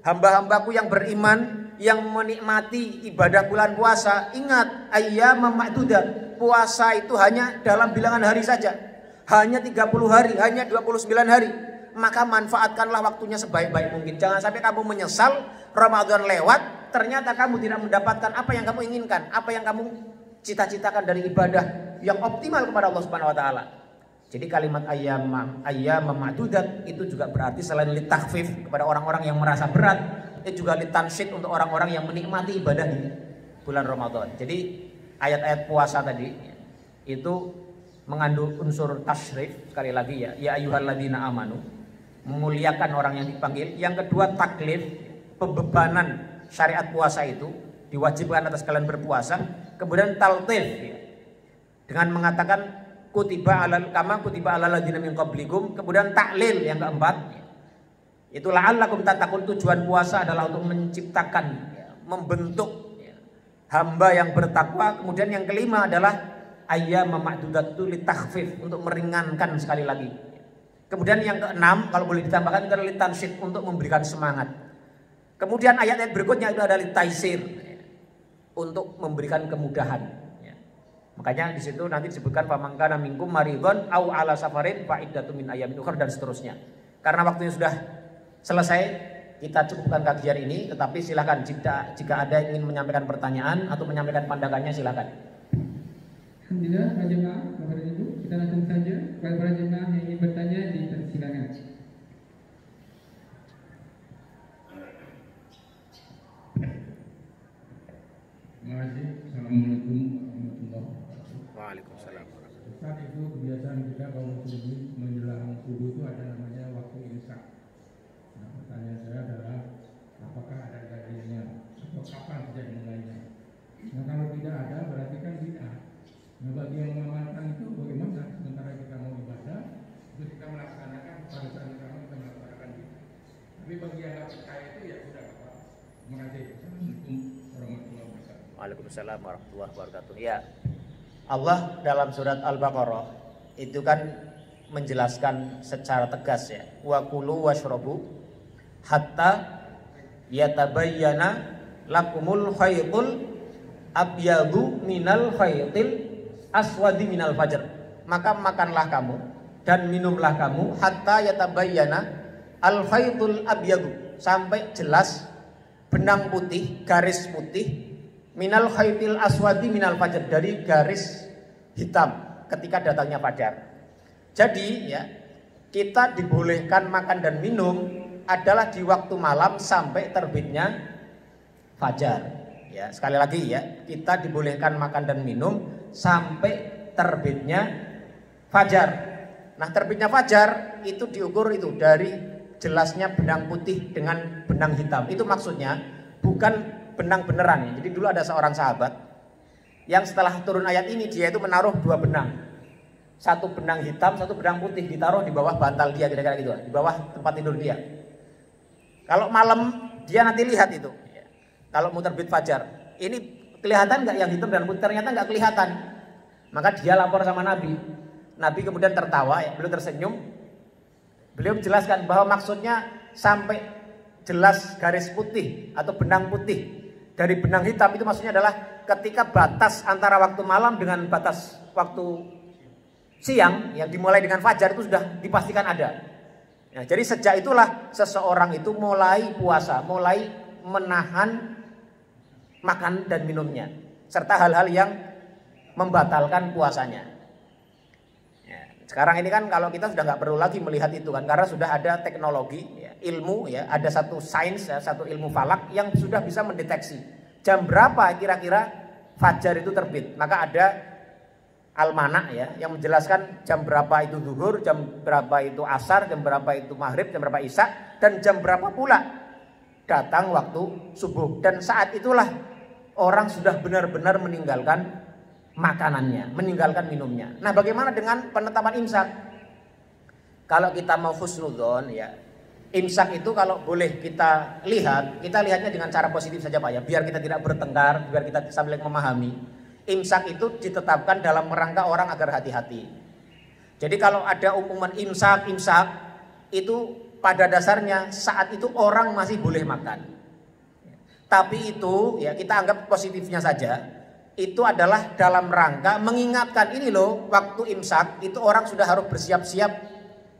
hamba-hambaku yang beriman, yang menikmati ibadah bulan puasa, ingat ayyaman ma'dudat. Puasa itu hanya dalam bilangan hari saja. Hanya 30 hari, hanya 29 hari. Maka manfaatkanlah waktunya sebaik-baik mungkin. Jangan sampai kamu menyesal Ramadan lewat, ternyata kamu tidak mendapatkan apa yang kamu inginkan, apa yang kamu cita-citakan dari ibadah yang optimal kepada Allah Subhanahu wa taala. Jadi kalimat ayyam ma'dudat itu juga berarti selain litakhfif kepada orang-orang yang merasa berat, itu juga litansyid untuk orang-orang yang menikmati ibadah di bulan Ramadan. Jadi ayat-ayat puasa tadi itu mengandung unsur tasyrif, sekali lagi ya ayyuhalladzina amanu, memuliakan orang yang dipanggil. Yang kedua taklif, pembebanan syariat puasa itu diwajibkan atas kalian berpuasa. Kemudian taltif dengan mengatakan kutiba alal ladzina min qablikum. Kemudian taklil yang keempat itu la'allakum tattaqun, tujuan puasa adalah untuk menciptakan, membentuk hamba yang bertakwa. Kemudian yang kelima adalah ayyam ma'dudat itu litakhfif, untuk meringankan sekali lagi. Kemudian yang keenam kalau boleh ditambahkan adalah litansyid, untuk memberikan semangat. Kemudian ayat-ayat berikutnya itu adalah litaisir, untuk memberikan kemudahan. Makanya di situ nanti disebutkan famangkana minkum maridhon au ala safarin fa iddatun min ayyamin ukhra dan seterusnya. Karena waktunya sudah selesai, kita cukupkan kajian ini. Tetapi silakan jika ada yang ingin menyampaikan pertanyaan atau menyampaikan pandangannya, silakan. Alhamdulillah, para jemaah, Bapak dan Ibu, kita langsung saja kepada para jemaah yang ingin bertanya, dipersilakan. Terima kasih. Assalamualaikum warahmatullahi wabarakatuh. Waalaikumsalam. Ustaz, itu kebiasaan kita kaum muslimin menjelang subuh itu ada namanya waktu imsak. Nah, pertanyaan saya adalah apakah ada gajiannya atau kapan saja dimulainya? Nah, kalau tidak ada berarti kan bid'ah. Nah, bagi yang mengamalkan itu bagaimana? Sementara kita mau ibadah, terus kita melaksanakan pada saat kita melaksanakan bid'ah. Tapi bagi yang nggak percaya itu ya sudah apa? Terima kasih. Assalamualaikum warahmatullahi wabarakatuh. Waalaikumsalam warahmatullahi wabarakatuh. Ya, Allah dalam surat Al-Baqarah itu kan menjelaskan secara tegas ya, wa kulu washrabu hatta yatabayyana lakumul khaytul abyadu minal khaytil aswadi minal fajr. Maka makanlah kamu dan minumlah kamu hatta yatabayyana al khaytul abyadu, sampai jelas benang putih, garis putih, minal khaytil aswadi minal fajr, dari garis hitam ketika datangnya fajar. Jadi ya, kita dibolehkan makan dan minum adalah di waktu malam sampai terbitnya fajar. Ya, sekali lagi ya, kita dibolehkan makan dan minum sampai terbitnya fajar. Nah, terbitnya fajar itu diukur itu dari jelasnya benang putih dengan benang hitam. Itu maksudnya bukan benang beneran ya. Jadi dulu ada seorang sahabat yang setelah turun ayat ini dia itu menaruh dua benang. Satu benang hitam, satu benang putih, ditaruh di bawah bantal dia, kira-kira gitu, di bawah tempat tidur dia. Kalau malam dia nanti lihat itu. Kalau mau terbit fajar, ini kelihatan nggak yang hitam dan putih? Ternyata nggak kelihatan. Maka dia lapor sama Nabi. Nabi kemudian tertawa, ya, beliau tersenyum. Beliau menjelaskan bahwa maksudnya sampai jelas garis putih atau benang putih dari benang hitam itu maksudnya adalah ketika batas antara waktu malam dengan batas waktu siang yang dimulai dengan fajar itu sudah dipastikan ada. Nah, jadi sejak itulah seseorang itu mulai puasa, mulai menahan makan dan minumnya serta hal-hal yang membatalkan puasanya. Ya, sekarang ini kan kalau kita sudah nggak perlu lagi melihat itu kan, karena sudah ada teknologi, ya, ilmu, ya, ada satu sains, ya, satu ilmu falak yang sudah bisa mendeteksi jam berapa kira-kira fajar itu terbit. Maka ada almanak ya yang menjelaskan jam berapa itu zuhur, jam berapa itu asar, jam berapa itu maghrib, jam berapa isya, dan jam berapa pula datang waktu subuh. Dan saat itulah orang sudah benar-benar meninggalkan makanannya, meninggalkan minumnya. Nah, bagaimana dengan penetapan imsak? Kalau kita mau husnudzon ya, imsak itu kalau boleh kita lihatnya dengan cara positif saja Pak ya, biar kita tidak bertengkar, biar kita saling memahami. Imsak itu ditetapkan dalam rangka orang agar hati-hati. Jadi kalau ada umuman imsak itu pada dasarnya saat itu orang masih boleh makan. Tapi itu ya kita anggap positifnya saja. Itu adalah dalam rangka mengingatkan ini loh, waktu imsak itu orang sudah harus bersiap-siap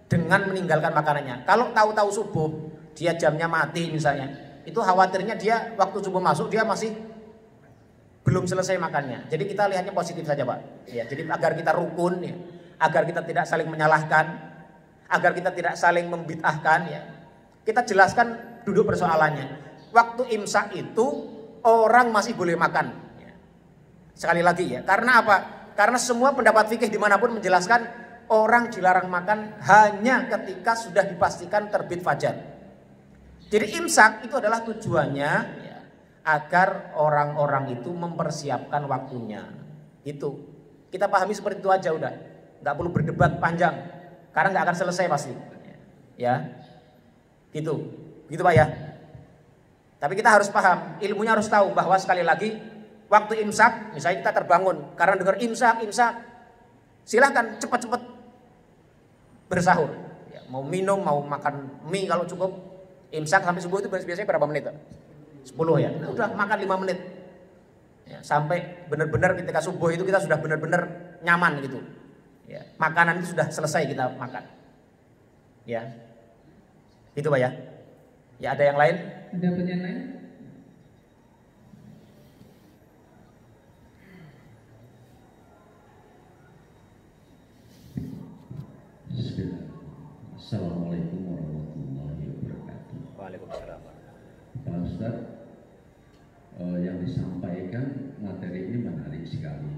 dengan meninggalkan makanannya. Kalau tahu-tahu subuh dia jamnya mati misalnya, itu khawatirnya dia waktu subuh masuk dia masih belum selesai makannya. Jadi kita lihatnya positif saja Pak. Ya, jadi agar kita rukun ya, agar kita tidak saling menyalahkan, agar kita tidak saling membid'ahkan ya. Kita jelaskan duduk persoalannya. Waktu imsak itu orang masih boleh makan. Sekali lagi ya, karena apa? Karena semua pendapat fikih dimanapun menjelaskan orang dilarang makan hanya ketika sudah dipastikan terbit fajar. Jadi imsak itu adalah tujuannya ya, agar orang-orang itu mempersiapkan waktunya. Itu kita pahami seperti itu aja udah, nggak perlu berdebat panjang karena nggak akan selesai pasti. Ya, gitu Pak ya. Tapi kita harus paham, ilmunya harus tahu bahwa sekali lagi waktu imsak, misalnya kita terbangun karena dengar imsak, silahkan cepat-cepat bersahur. Ya, mau minum, mau makan mie kalau cukup. Imsak sampai subuh itu biasanya berapa menit? 10 ya. Nah, udah makan 5 menit. Ya, sampai benar-benar ketika subuh itu kita sudah benar-benar nyaman gitu. Ya, makanan itu sudah selesai kita makan. Ya, itu Pak ya. Ya ada yang lain? Ada pertanyaan lain? Assalamualaikum warahmatullahi wabarakatuh. Waalaikumsalam. Pak Ustaz, yang disampaikan materi ini menarik sekali.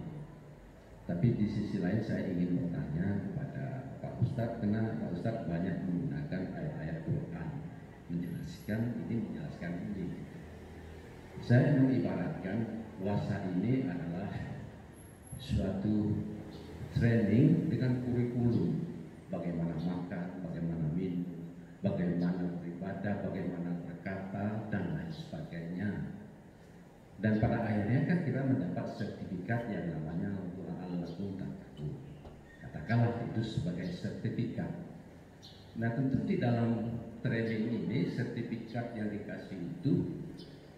Tapi di sisi lain saya ingin bertanya kepada Pak Ustaz, karena Pak Ustaz banyak menggunakan ayat-ayat Quran menjelaskan ini. Saya mengibaratkan puasa ini adalah suatu training dengan kurikulum, bagaimana makan, bagaimana minum, bagaimana beribadah, bagaimana berkata dan lain sebagainya. Dan pada akhirnya kan kita mendapat sertifikat yang namanya la'allakum tattaqun. Katakanlah itu sebagai sertifikat. Nah tentu di dalam training ini sertifikat yang dikasih itu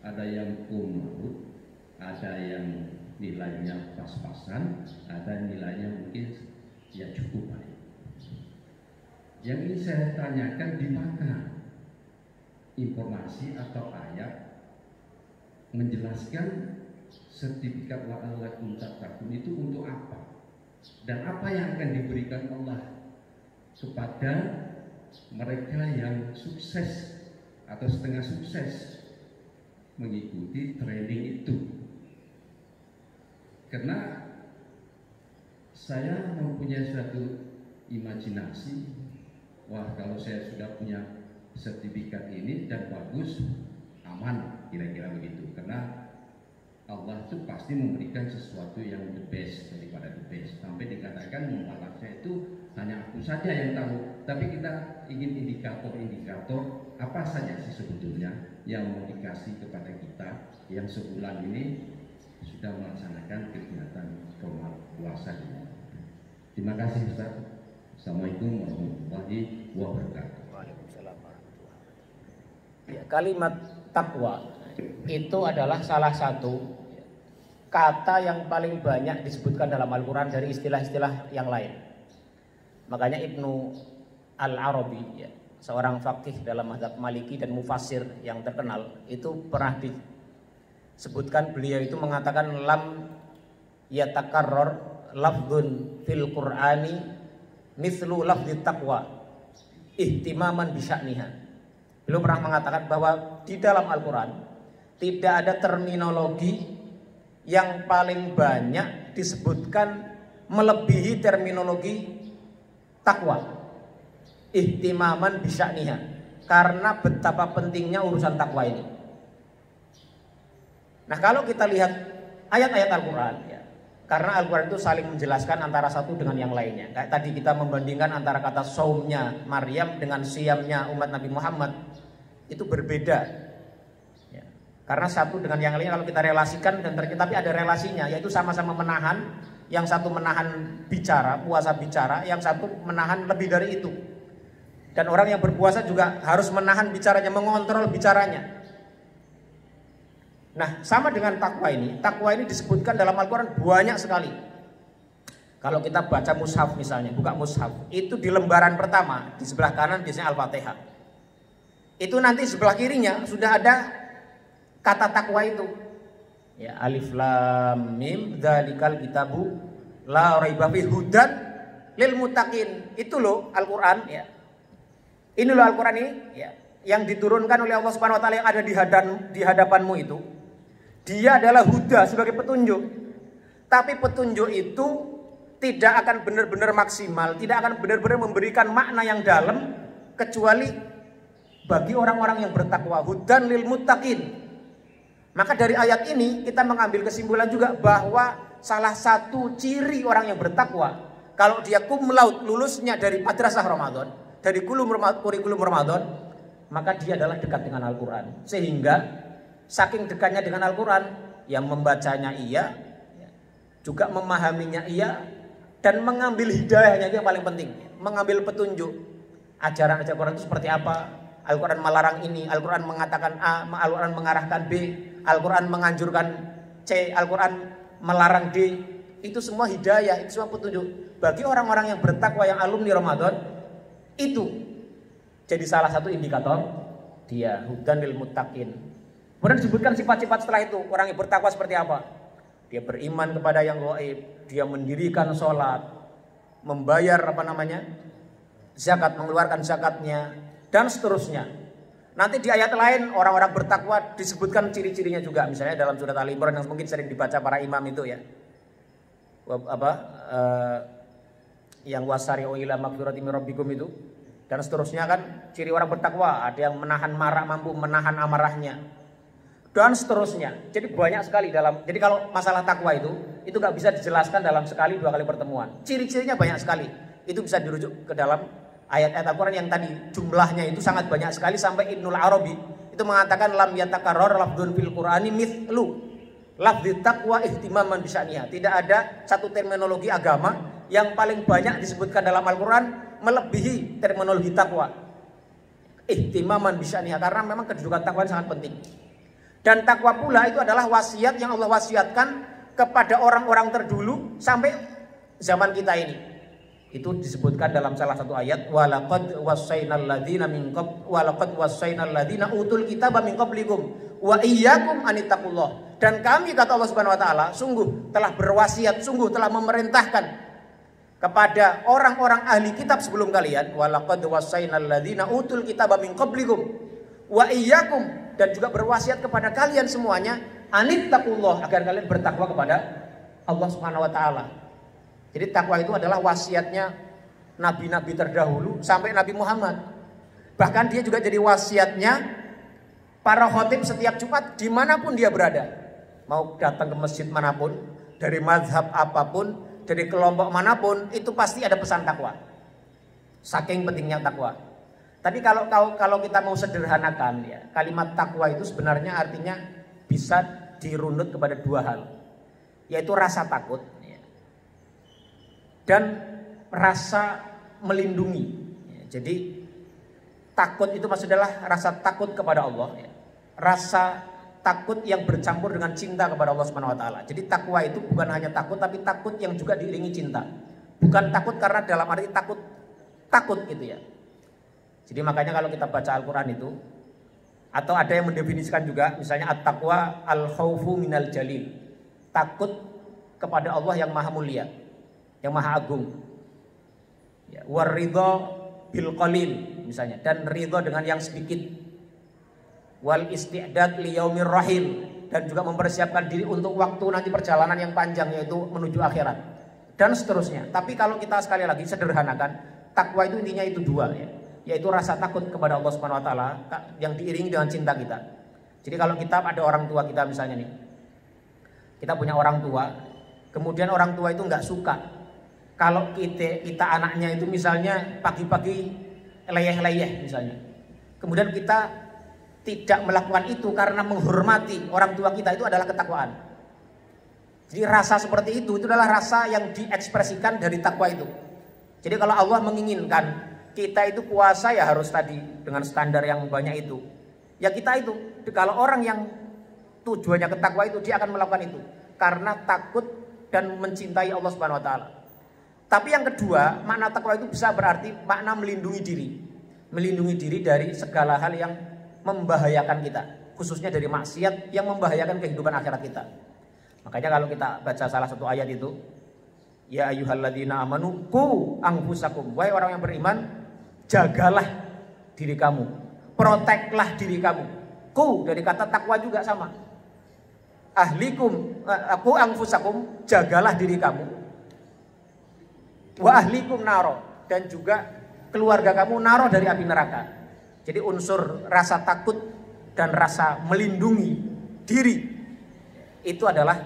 ada yang kumlaut, ada yang nilainya pas-pasan, ada nilainya mungkin ya cukup baik. Yang ingin saya tanyakan, di mana informasi atau ayat menjelaskan sertifikat la'allakum tattaqun itu untuk apa? Dan apa yang akan diberikan Allah kepada mereka yang sukses atau setengah sukses mengikuti training itu? Karena saya mempunyai suatu imajinasi, wah kalau saya sudah punya sertifikat ini dan bagus, aman, kira-kira begitu. Karena Allah itu pasti memberikan sesuatu yang the best daripada the best. Sampai dikatakan membalasnya itu hanya aku saja yang tahu. Tapi kita ingin indikator-indikator apa saja sih sebetulnya yang mau dikasih kepada kita yang sebulan ini sudah melaksanakan kegiatan formal puasa ini. Terima kasih Ustaz. Assalamualaikum warahmatullahi wabarakatuh. Waalaikumsalam warahmatullahi wabarakatuh. Ya, kalimat takwa itu adalah salah satu kata yang paling banyak disebutkan dalam Al-Quran dari istilah-istilah yang lain. Makanya Ibnu Al-Arabi ya, seorang faqih dalam mazhab Maliki dan mufassir yang terkenal, itu pernah disebutkan beliau itu mengatakan lam yatakarrar lafdun fil Qur'ani mithlu lafdit taqwa ihtimaman bisya'niha. Beliau pernah mengatakan bahwa di dalam Al-Quran tidak ada terminologi yang paling banyak disebutkan melebihi terminologi takwa, ihtimaman bisya'niha, karena betapa pentingnya urusan takwa ini. Nah kalau kita lihat ayat-ayat Al-Quran ya, Karena Al-Quran itu saling menjelaskan antara satu dengan yang lainnya. Kayak tadi kita membandingkan antara kata saumnya Maryam dengan siamnya umat Nabi Muhammad, itu berbeda ya. Karena satu dengan yang lainnya kalau kita relasikan dan tapi ada relasinya, yaitu sama-sama menahan. Yang satu menahan bicara, puasa bicara, yang satu menahan lebih dari itu. Dan orang yang berpuasa juga harus menahan bicaranya, mengontrol bicaranya. Nah, sama dengan takwa ini. Takwa ini disebutkan dalam Al-Quran banyak sekali. Kalau kita baca mushaf misalnya, buka mushaf, itu di lembaran pertama, di sebelah kanan biasanya Al-Fatihah. Itu nanti sebelah kirinya sudah ada kata takwa itu. Ya, alif lam mim dzalikal kitabu la raiba fihi hudan lil muttaqin. Itu loh Al-Qur'an ya. Ini loh Al-Qur'an ini ya, yang diturunkan oleh Allah Subhanahu wa taala yang ada di hadapanmu itu. Dia adalah huda sebagai petunjuk. Tapi petunjuk itu tidak akan benar-benar maksimal, tidak akan benar-benar memberikan makna yang dalam kecuali bagi orang-orang yang bertakwa. Hudan lil muttaqin. Maka dari ayat ini kita mengambil kesimpulan juga bahwa salah satu ciri orang yang bertakwa, kalau dia cum laude lulusnya dari madrasah Ramadan, dari kurikulum Ramadan, maka dia adalah dekat dengan Al-Quran. Sehingga saking dekatnya dengan Al-Quran, yang membacanya iya, juga memahaminya iya, dan mengambil hidayahnya itu yang paling penting. Mengambil petunjuk ajaran Al-Quran itu seperti apa. Al-Quran melarang ini, Al-Quran mengatakan A, Al-Quran mengarahkan B, Al-Quran menganjurkan C, Al-Quran melarang D. Itu semua hidayah, itu semua petunjuk. Bagi orang-orang yang bertakwa yang alumni Ramadan, itu jadi salah satu indikator dia hudan lil muttaqin. Kemudian disebutkan sifat-sifat setelah itu. Orang yang bertakwa seperti apa? Dia beriman kepada yang gaib, dia mendirikan sholat, membayar zakat, mengeluarkan zakatnya, dan seterusnya. Nanti di ayat lain orang-orang bertakwa disebutkan ciri-cirinya juga. Misalnya dalam surat Ali Imran yang mungkin sering dibaca para imam itu ya. Yang wasari'u ila magfirati min rabbikum itu. Dan seterusnya kan ciri orang bertakwa. Ada yang menahan marah, mampu menahan amarahnya. Dan seterusnya. Jadi banyak sekali dalam. Jadi kalau masalah takwa itu gak bisa dijelaskan dalam sekali dua kali pertemuan. Ciri-cirinya banyak sekali. Itu bisa dirujuk ke dalam ayat-ayat Al-Quran yang tadi jumlahnya itu sangat banyak sekali. Sampai Ibnul Arabi itu mengatakan lam yatakarrar lafdzun fil Qur'ani mithlu lafdz taqwa ihtimaman bisya'niha. Tidak ada satu terminologi agama yang paling banyak disebutkan dalam Al-Quran melebihi terminologi takwa. Ihtimaman bisya'niha, karena memang kedudukan takwa sangat penting. Dan takwa pula itu adalah wasiat yang Allah wasiatkan kepada orang-orang terdulu sampai zaman kita ini. Itu disebutkan dalam salah satu ayat, walaqad wassaynal ladzina min qabl walaqad wassaynal ladzina utul kitaba min qablikum wa iyyakum anittaqullah. Dan kami, kata Allah Subhanahu wa taala, sungguh telah berwasiat, sungguh telah memerintahkan kepada orang-orang ahli kitab sebelum kalian, walaqad wassaynal ladzina utul kitaba min qablikum wa iyyakum, dan juga berwasiat kepada kalian semuanya anittaqullah, agar kalian bertakwa kepada Allah Subhanahu wa taala. Jadi takwa itu adalah wasiatnya nabi-nabi terdahulu sampai Nabi Muhammad. Bahkan dia juga jadi wasiatnya para khotib setiap Jumat dimanapun dia berada. Mau datang ke masjid manapun, dari mazhab apapun, dari kelompok manapun, itu pasti ada pesan takwa. Saking pentingnya takwa. Tapi kalau kita mau sederhanakan ya, kalimat takwa itu sebenarnya artinya bisa dirunut kepada dua hal, yaitu rasa takut dan rasa melindungi. Jadi takut itu maksudnya adalah rasa takut kepada Allah, rasa takut yang bercampur dengan cinta kepada Allah Subhanahu wa taala. Jadi takwa itu bukan hanya takut, tapi takut yang juga diiringi cinta. Bukan takut karena dalam arti takut gitu ya. Jadi makanya kalau kita baca Al-Qur'an itu, atau ada yang mendefinisikan juga, misalnya at-taqwa al-khaufu minal jalil. Takut kepada Allah yang maha mulia, yang maha agung. Ya, waridho bil qalil misalnya, dan ridho dengan yang sedikit. Wal isti'dad li yaumir rahil, dan juga mempersiapkan diri untuk waktu nanti perjalanan yang panjang, yaitu menuju akhirat, dan seterusnya. Tapi kalau kita sekali lagi sederhanakan, takwa itu intinya itu dua ya, yaitu rasa takut kepada Allah Subhanahu wa taala yang diiringi dengan cinta kita. Jadi kalau kita ada orang tua kita misalnya nih, kita punya orang tua Kemudian orang tua itu nggak suka kalau kita anaknya itu misalnya pagi-pagi leyeh-leyeh misalnya. Kemudian kita tidak melakukan itu karena menghormati orang tua kita, itu adalah ketakwaan. Jadi rasa seperti itu adalah rasa yang diekspresikan dari takwa itu. Jadi kalau Allah menginginkan kita itu puasa ya harus tadi dengan standar yang banyak itu. Ya kita itu, kalau orang yang tujuannya ke takwa itu, dia akan melakukan itu karena takut dan mencintai Allah Subhanahu wa taala. Tapi yang kedua, makna takwa itu bisa berarti makna melindungi diri. Melindungi diri dari segala hal yang membahayakan kita, khususnya dari maksiat yang membahayakan kehidupan akhirat kita. Makanya kalau kita baca salah satu ayat itu, ya ayyuhalladzina amanu qu anfusakum, wahai orang yang beriman, jagalah diri kamu, proteklah diri kamu. Qu dari kata takwa juga sama. Ahlikum qu anfusakum, jagalah diri kamu. Wa ahlikum naro, dan juga keluarga kamu naro dari api neraka. Jadi unsur rasa takut dan rasa melindungi diri itu adalah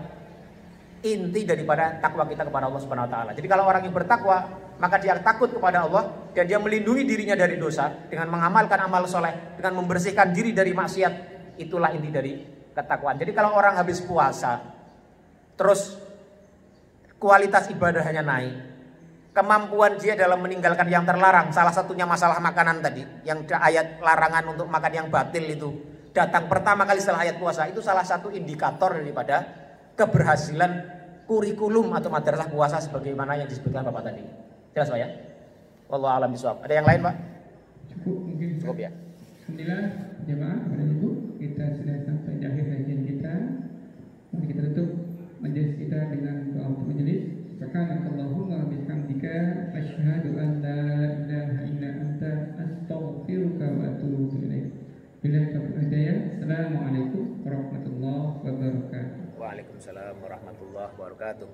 inti daripada takwa kita kepada Allah Subhanahu wa taala. Jadi kalau orang yang bertakwa, maka dia takut kepada Allah dan dia melindungi dirinya dari dosa dengan mengamalkan amal soleh, dengan membersihkan diri dari maksiat. Itulah inti dari ketakwaan. Jadi kalau orang habis puasa terus kualitas ibadahnya naik, kemampuan dia dalam meninggalkan yang terlarang, salah satunya masalah makanan tadi, yang ayat larangan untuk makan yang batil itu datang pertama kali setelah ayat puasa, itu salah satu indikator daripada keberhasilan kurikulum atau madrasah puasa sebagaimana yang disebutkan Bapak tadi. Jelas Pak ya? Wallahu a'lam bishawab. Ada yang lain Pak? Cukup mungkin. Cukup ya. Alhamdulillah jemaah pada Ibu, kita sudah sampai di akhir kajian kita. Mari kita tutup majelis kita dengan doa untuk majelis. Subhanakallahumma wa bihamdika asyhadu an la ilaha illa anta astaghfiruka wa atubu ilaik. Billahi taufiq hidayah. Assalamualaikum warahmatullahi wabarakatuh. Waalaikumsalam warahmatullahi wabarakatuh.